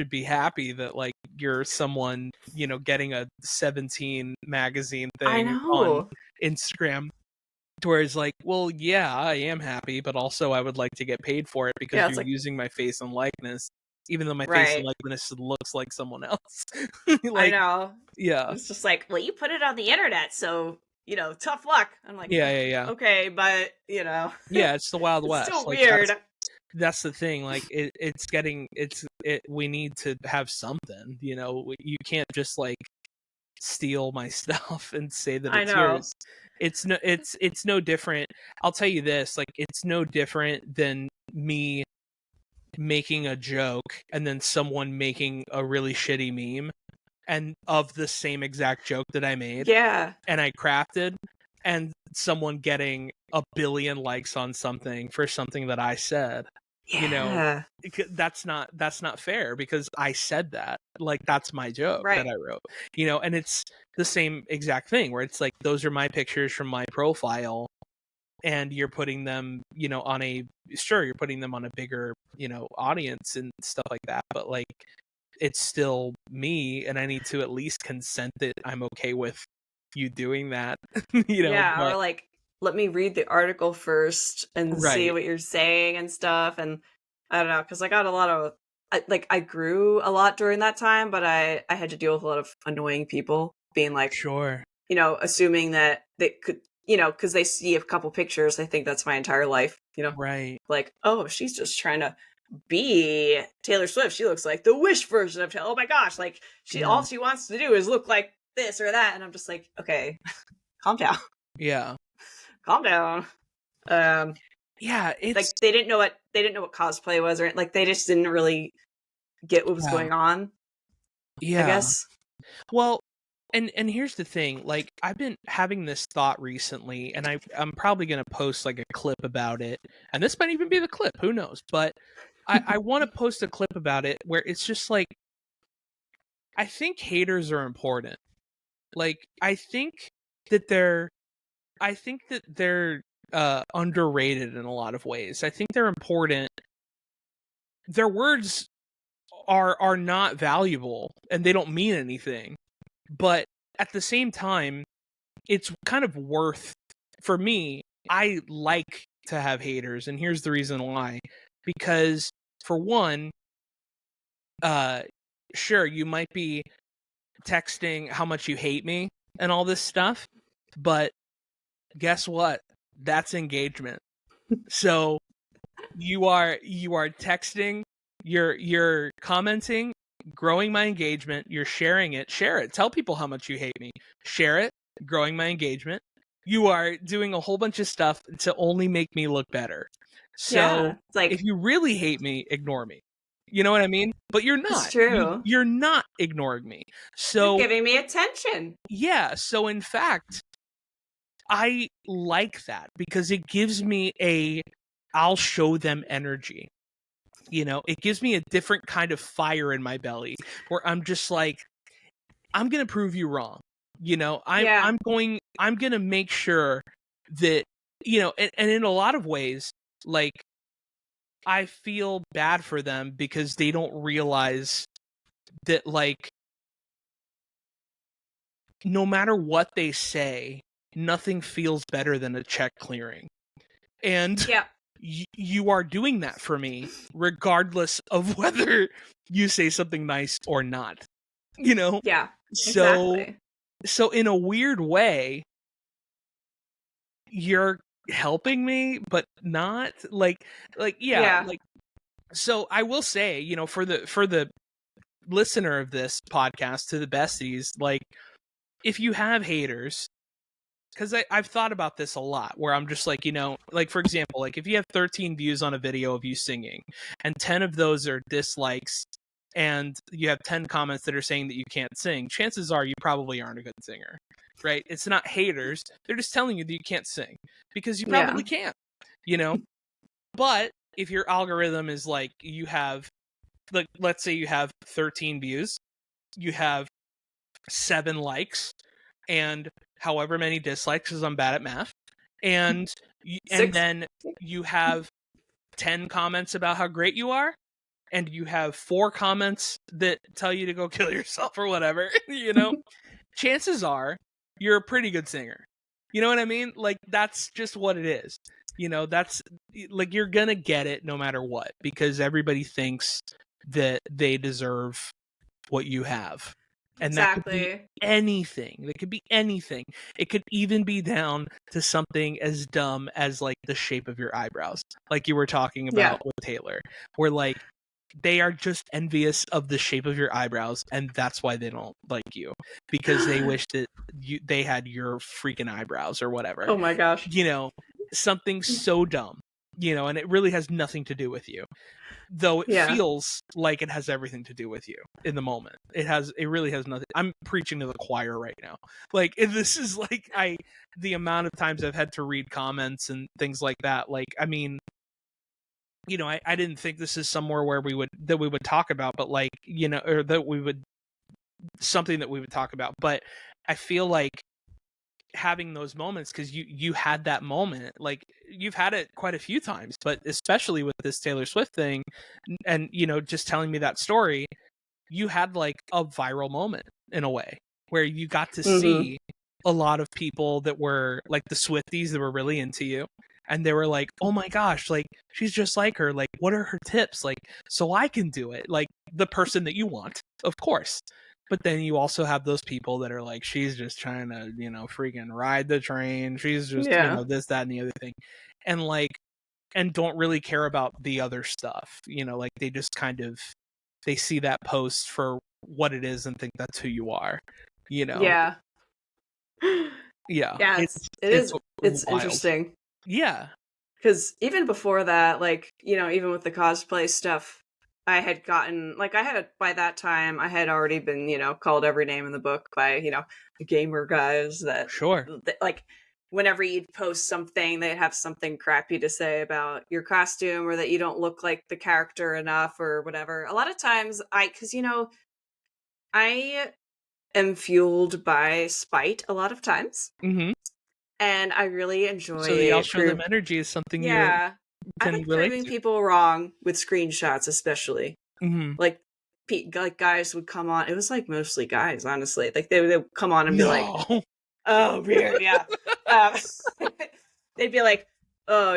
be happy that like you're someone, getting a 17 magazine I thing on know. Instagram." Whereas like, well, yeah, I am happy, but also I would like to get paid for it because Yeah, it's you're like using my face and likeness, even though my face and right. likeness looks like someone else. I Like, know. yeah. It's just like, well, you put it on the internet, so, tough luck. I'm like, Yeah, yeah, yeah. okay, but, Yeah, it's the Wild it's West. still Like weird. that's the thing. Like we need to have something, you can't just like steal my stuff and say that I it's know. yours. It's no different. I'll tell you this, like it's no different than me making a joke and then someone making a really shitty meme and of the same exact joke that I made Yeah. and I crafted, and someone getting a billion likes on something for something that I said. Yeah. That's not fair because I said that. Like that's my joke that Right. I wrote. And it's the same exact thing where it's like those are my pictures from my profile and you're putting them, you're putting them on a bigger, audience and stuff like that, but like it's still me and I need to at least consent that I'm okay with you doing that. Yeah, or But like, let me read the article first and see right. what you're saying and stuff. And I don't know, because I got a lot of, I grew a lot during that time, but I had to deal with a lot of annoying people being like, Sure. assuming that they could, because they see a couple pictures, they think that's my entire life, Right. like, oh, she's just trying to be Taylor Swift. She looks like the Wish version of Taylor. Oh my gosh, like Yeah. all she wants to do is look like this or that. And I'm just like, okay, calm down. Yeah. Calm down. Yeah, Like it's they didn't know what cosplay was, or like they just didn't really get what was yeah. going on, I Yeah. guess. Well, and here's the thing, like I've been having this thought recently and I'm probably going to post like a clip about it. And this might even be the clip, who knows? But I want to post a clip about it where it's just like I think haters are important. Like I think that they're underrated in a lot of ways. I think they're important. Their words are not valuable and they don't mean anything. But at the same time, it's kind of worth for me. I like to have haters, and here's the reason why. Because for one, sure, you might be texting how much you hate me and all this stuff, but guess what? That's engagement. So you are texting, you're commenting, growing my engagement, you're sharing it. Share it. Tell people how much you hate me. Share it, growing my engagement. You are doing a whole bunch of stuff to only make me look better. So Yeah, it's like, if you really hate me, ignore me. You know what I mean? But you're it's not. true. You're not ignoring me. You're So giving me attention. yeah, so in fact, I like that because it gives me I'll show them energy. It gives me a different kind of fire in my belly where I'm just like, I'm going to prove you wrong. Yeah. I'm going to make sure that, and in a lot of ways, like I feel bad for them because they don't realize that like, no matter what they say, nothing feels better than a check clearing. And Yeah. you are doing that for me, regardless of whether you say something nice or not. Yeah. So, Exactly. so in a weird way, you're helping me, but not yeah, Yeah. like. So I will say, for the listener of this podcast, to the besties, like if you have haters, because I've thought about this a lot, where I'm just like, like, for example, like if you have 13 views on a video of you singing and 10 of those are dislikes and you have 10 comments that are saying that you can't sing, chances are you probably aren't a good singer, right? It's not haters. They're just telling you that you can't sing because you probably can't, But if your algorithm is like, you have, like, let's say you have 13 views, you have 7 likes, and however many dislikes, because I'm bad at math, and then you have 10 comments about how great you are, and you have 4 comments that tell you to go kill yourself or whatever, chances are you're a pretty good singer. You know what I mean? Like, that's just what it is. That's like, you're gonna get it no matter what, because everybody thinks that they deserve what you have. And Exactly. that could be anything. It could be anything. It could even be down to something as dumb as like the shape of your eyebrows, like you were talking about with Taylor, where like they are just envious of the shape of your eyebrows, and that's why they don't like you, because they wish that they had your freaking eyebrows or whatever. Oh my gosh. Something so dumb, and it really has nothing to do with you. Though it feels like it has everything to do with you in the moment. It really has nothing. I'm preaching to the choir right now. Like, this is like, the amount of times I've had to read comments and things like that. Like, I mean, I didn't think this is somewhere where we would talk about, but like, or that we would, something that we would talk about. But I feel like having those moments, because you had that moment, like you've had it quite a few times, but especially with this Taylor Swift thing, and just telling me that story, you had like a viral moment in a way where you got to see a lot of people that were like the Swifties that were really into you, and they were like, oh my gosh, like she's just like her, like what are her tips, like so I can do it, like the person that you want, of course. But then you also have those people that are like, she's just trying to, freaking ride the train. She's just, this, that, and the other thing. And like, and don't really care about the other stuff. Like they just kind of, they see that post for what it is and think that's who you are, Yeah. Yeah. Yeah, it's interesting. Yeah. Because even before that, like, even with the cosplay stuff, I had gotten, like, by that time, I had already been, called every name in the book by, the gamer guys that, like, whenever you'd post something, they'd have something crappy to say about your costume, or that you don't look like the character enough, or whatever. A lot of times, because, I am fueled by spite a lot of times. Mm-hmm. And I really enjoy... So the I'll show them energy is something you I can like relate proving to. people wrong with screenshots, especially. Mm-hmm. Like guys would come on. It was like mostly guys, honestly. Like they would come on and be like, "Oh, weird, yeah." They'd be like, "Oh,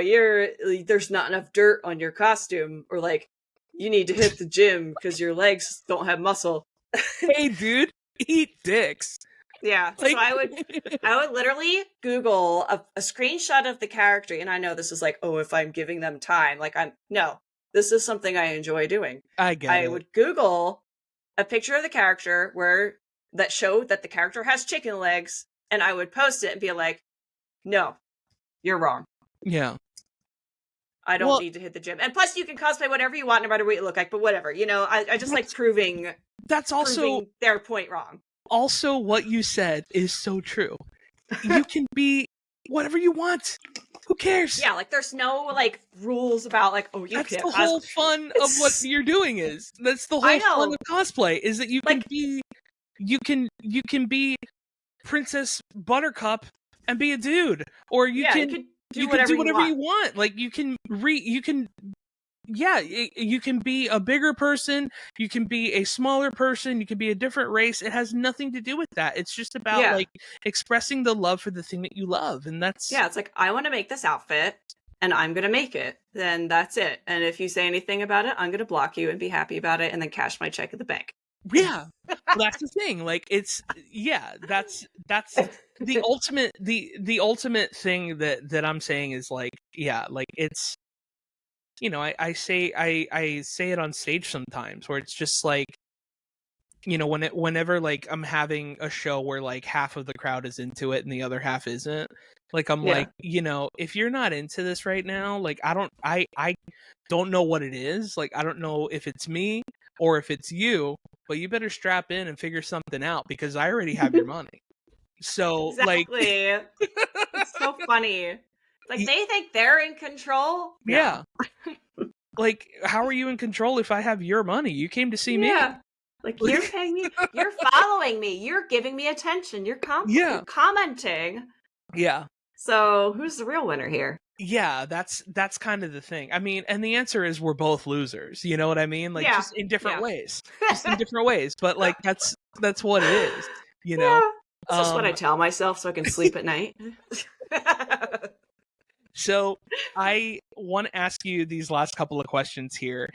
there's not enough dirt on your costume," or like, "You need to hit the gym because your legs don't have muscle." Hey, dude, eat dicks. Yeah, like... so I would literally Google a screenshot of the character, and I know this is like, oh, if I'm giving them time, like no, this is something I enjoy doing. I would Google a picture of the character that showed that the character has chicken legs, and I would post it and be like, no, you're wrong. Yeah. I don't need to hit the gym. And plus, you can cosplay whatever you want, no matter what you look like. But whatever, I just like proving their point wrong. Also, what you said is so true. You can be whatever you want. Who cares? Yeah, like there's no like rules about like, oh, you that's can't. The whole fun of what you're doing is. That's the whole fun of cosplay, is that you can be, you can be Princess Buttercup and be a dude, or you can do whatever you want. Like you can you can be a bigger person, you can be a smaller person, you can be a different race. It has nothing to do with that. It's just about like expressing the love for the thing that you love, and that's... Yeah, it's like, I want to make this outfit, and I'm going to make it. Then that's it. And if you say anything about it, I'm going to block you and be happy about it, and then cash my check at the bank. Yeah, well, that's the thing. Like, it's... Yeah, that's the ultimate... The ultimate thing that I'm saying is like, yeah, like it's... I say it on stage sometimes, where it's just like, whenever like I'm having a show where like half of the crowd is into it and the other half isn't, like I'm Yeah. like, if you're not into this right now, like I don't know what it is. Like I don't know if it's me or if it's you, but you better strap in and figure something out because I already have your money. So like Exactly. It's so funny. Like y- they think they're in control. yeah. No. Like how are you in control if I have your money? You came to see me. Yeah. Like you're paying me, you're following me, you're giving me attention, you're Yeah. commenting. Yeah. So who's the real winner here? Yeah, that's kind of the thing. I mean, and the answer is we're both losers. You know what I mean? Like Yeah. just in different Yeah. ways. Just in different ways. But like that's what it is, you know? Yeah. It's just what I tell myself so I can sleep at night. So I want to ask you these last couple of questions here.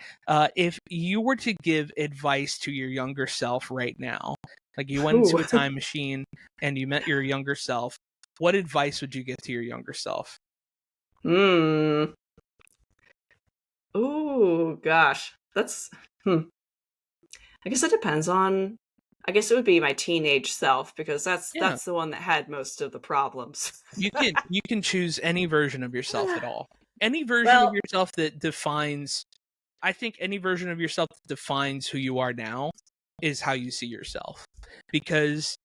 If you were to give advice to your younger self right now, like you went into a time machine and you met your younger self, what advice would you give to your younger self? Ooh, gosh. That's I guess it depends on, I guess it would be my teenage self because that's the one that had most of the problems. You can choose any version of yourself at all. Any version of yourself that defines, I think any version of yourself that defines who you are now is how you see yourself. Because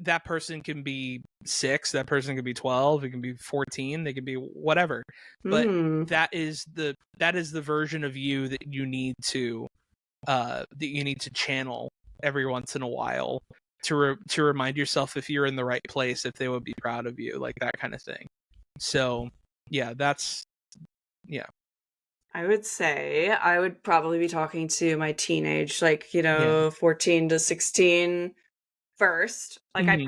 that person can be 6, that person can be 12, it can be 14, they can be whatever. But that is the version of you that you need to channel every once in a while to remind yourself if you're in the right place, if they would be proud of you, like that kind of thing. So yeah, I would say I would probably be talking to my teenage, 14 to 16 first. Like I'd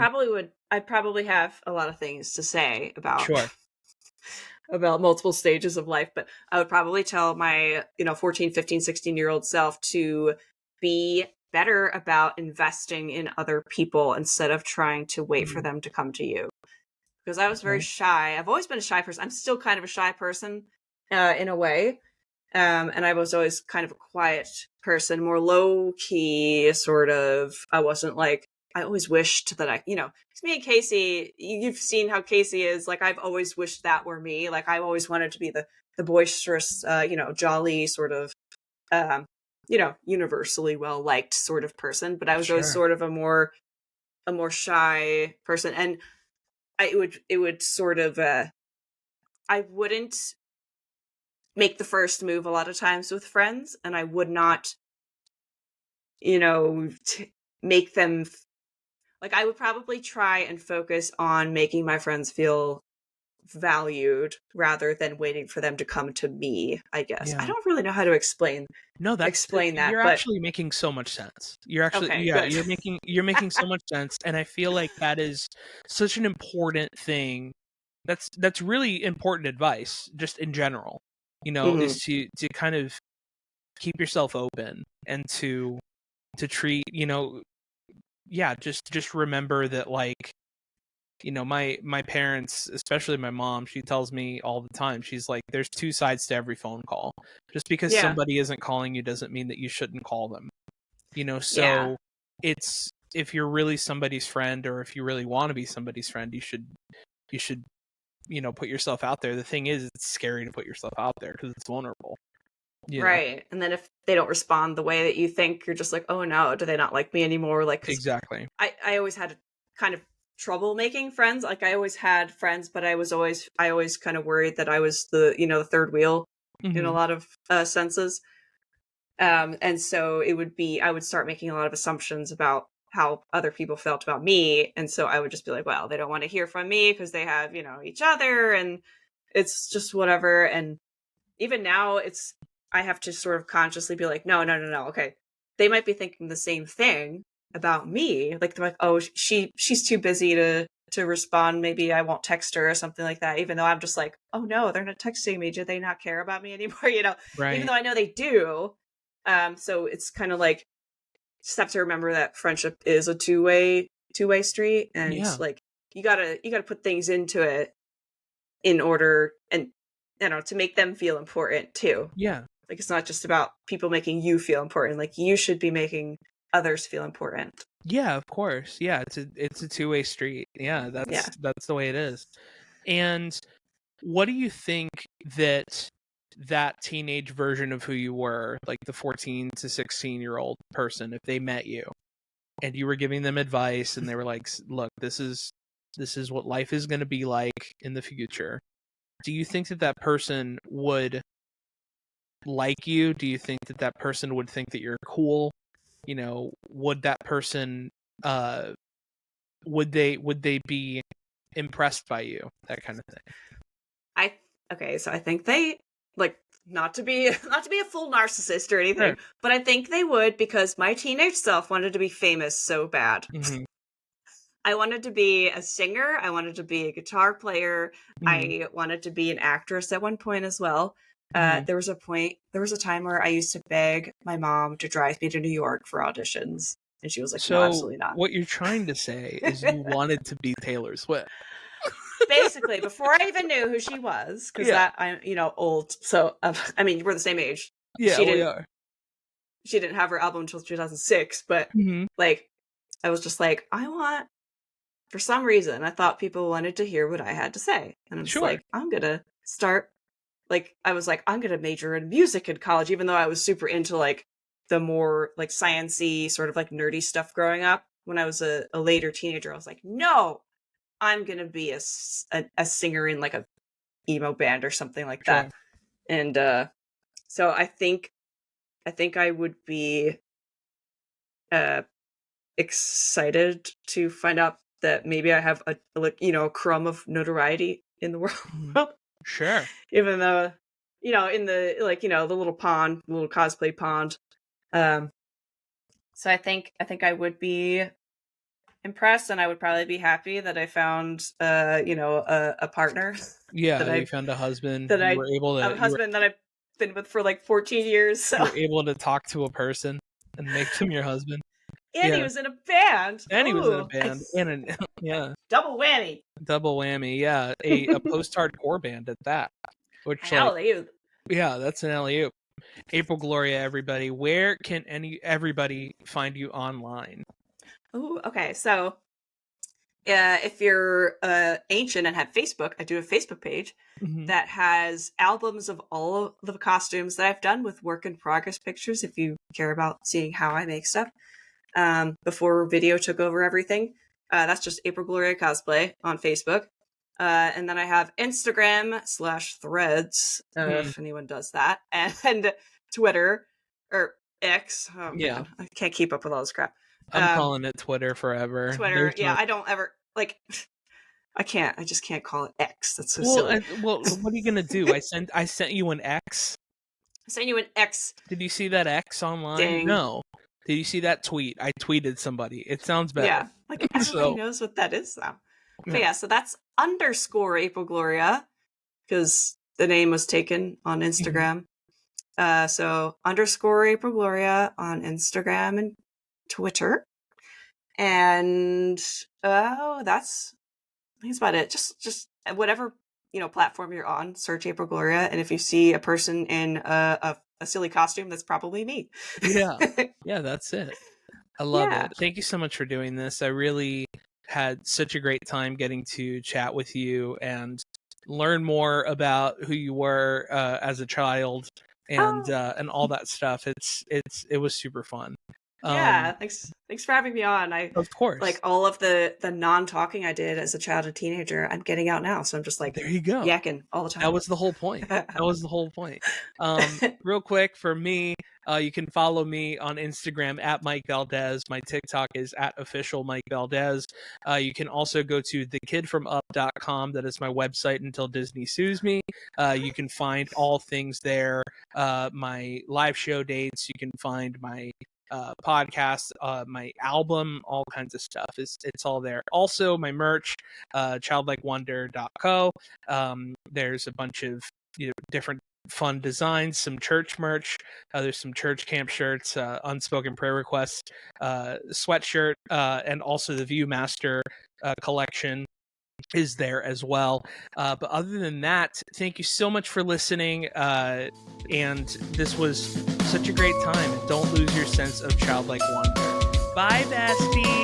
probably have a lot of things to say about about multiple stages of life, but I would probably tell my 14, 15, 16-year-old self to be better about investing in other people instead of trying to wait for them to come to you, because I was very shy. I've always been a shy person. I'm still kind of a shy person in a way, and I was always kind of a quiet person, more low key sort of. I wasn't like, I always wished that it's me and Casey. You've seen how Casey is. Like, I've always wished that were me. Like, I've always wanted to be the boisterous, jolly sort of, universally well liked sort of person. But I was always sort of a more shy person, and it would sort of, I wouldn't make the first move a lot of times with friends, and I would not, make them. Like, I would probably try and focus on making my friends feel valued rather than waiting for them to come to me, I guess. I don't really know how to explain that. You're but actually making so much sense. You're actually, okay, yeah, good. you're making so much sense. And I feel like that is such an important thing. That's really important advice just in general, is to kind of keep yourself open and to treat, just remember that, like, my parents, especially my mom, she tells me all the time, she's like, there's 2 sides to every phone call. Just because somebody isn't calling you doesn't mean that you shouldn't call them. So it's, if you're really somebody's friend, or if you really want to be somebody's friend, you should put yourself out there. The thing is, it's scary to put yourself out there because it's vulnerable. Right. And then if they don't respond the way that you think, you're just like, oh no, do they not like me anymore? Like, exactly. I always had kind of trouble making friends. Like, I always had friends, but I always kind of worried that I was the third wheel in a lot of senses. And so I would start making a lot of assumptions about how other people felt about me. And so I would just be like, well, they don't want to hear from me because they have, each other, and it's just whatever. And even now I have to sort of consciously be like, no. Okay. They might be thinking the same thing about me. Like, they're like, oh, she's too busy to respond. Maybe I won't text her or something like that. Even though I'm just like, oh no, they're not texting me. Do they not care about me anymore? Right. Even though I know they do. So it's kind of like, just have to remember that friendship is a two-way street. And like, you gotta put things into it in order, and to make them feel important too. Yeah. Like, it's not just about people making you feel important. Like, you should be making others feel important. Yeah, of course. Yeah, it's a two-way street. Yeah, Yeah. that's the way it is. And what do you think that teenage version of who you were, like the 14 to 16-year-old person, if they met you and you were giving them advice and they were like, look, this is what life is going to be like in the future. Do you think that person would like you? Do you think that person would think that you're cool? You know, would that person would they be impressed by you? That kind of thing. So I think they, like, not to be a full narcissist or anything, Sure. but I think they would, because my teenage self wanted to be famous so bad. Mm-hmm. I wanted to be a singer. I wanted to be a guitar player. Mm-hmm. I wanted to be an actress at one point as well. Mm-hmm. There was a time where I used to beg my mom to drive me to New York for auditions. And she was like, no, absolutely not. What you're trying to say is you wanted to be Taylor Swift. Basically, before I even knew who she was, because I'm, old. So, I mean, we're the same age. Yeah, we are. She didn't have her album until 2006, but like, I was just like, for some reason, I thought people wanted to hear what I had to say. And I'm just like, I'm going to start, I was like, I'm going to major in music in college, even though I was super into like the more like science-y sort of like nerdy stuff growing up. When I was a later teenager, I was like, no, I'm going to be a singer in like a emo band or something like that. And so I think I would be excited to find out that maybe I have a crumb of notoriety in the world. Sure. Even though, in the the little cosplay pond. So I think I would be impressed, and I would probably be happy that I found a partner. Yeah, that you found a husband. That I've been with for like 14 years. So you were able to talk to a person and make them your husband. And he was in a band. And he was in a band. Double whammy. Yeah. A post-hardcore band at that. Which alley-oop. Yeah, that's an alley-oop. April Gloria, everybody. Where can everybody find you online? Oh, okay. So if you're ancient and have Facebook, I do a Facebook page that has albums of all of the costumes that I've done with work in progress pictures, if you care about seeing how I make stuff. Before video took over everything. That's just April Gloria Cosplay on Facebook. And then I have Instagram /Threads, if anyone does that, and Twitter, or X. Oh, man, I can't keep up with all this crap. I'm calling it Twitter forever. Twitter, I don't ever, I just can't call it X. That's so silly. Well, what are you going to do? I sent you an X. I sent you an X. Did you see that X online? Dang. No. Did you see that tweet? I tweeted somebody. It sounds better. Yeah, everybody knows what that is now. But so that's _ April Gloria, because the name was taken on Instagram. So _ April Gloria on Instagram and Twitter. And I think that's about it. Just whatever platform you're on, search April Gloria, and if you see a person in a silly costume, that's probably me. Yeah, that's it. I love it. Thank you so much for doing this. I really had such a great time getting to chat with you and learn more about who you were as a child and all that stuff. It was super fun. Thanks for having me on. Of course. Like all of the non-talking I did as a child and teenager, I'm getting out now, so I'm just like, there you go, yakking all the time. That was the whole point. Real quick for me, you can follow me on Instagram at Mike Valdes. My TikTok is at official Mike Valdes. You can also go to thekidfromup.com. That is my website until Disney sues me. You can find all things there. My live show dates. You can find my podcast, my album, all kinds of stuff. It's all there. Also, my merch, childlikewonder.co. There's a bunch of different fun designs, some church merch. There's some church camp shirts, unspoken prayer requests, sweatshirt, and also the Viewmaster collection is there as well. But other than that, thank you so much for listening. And this was such a great time. And don't lose your sense of childlike wonder. Bye, bestie.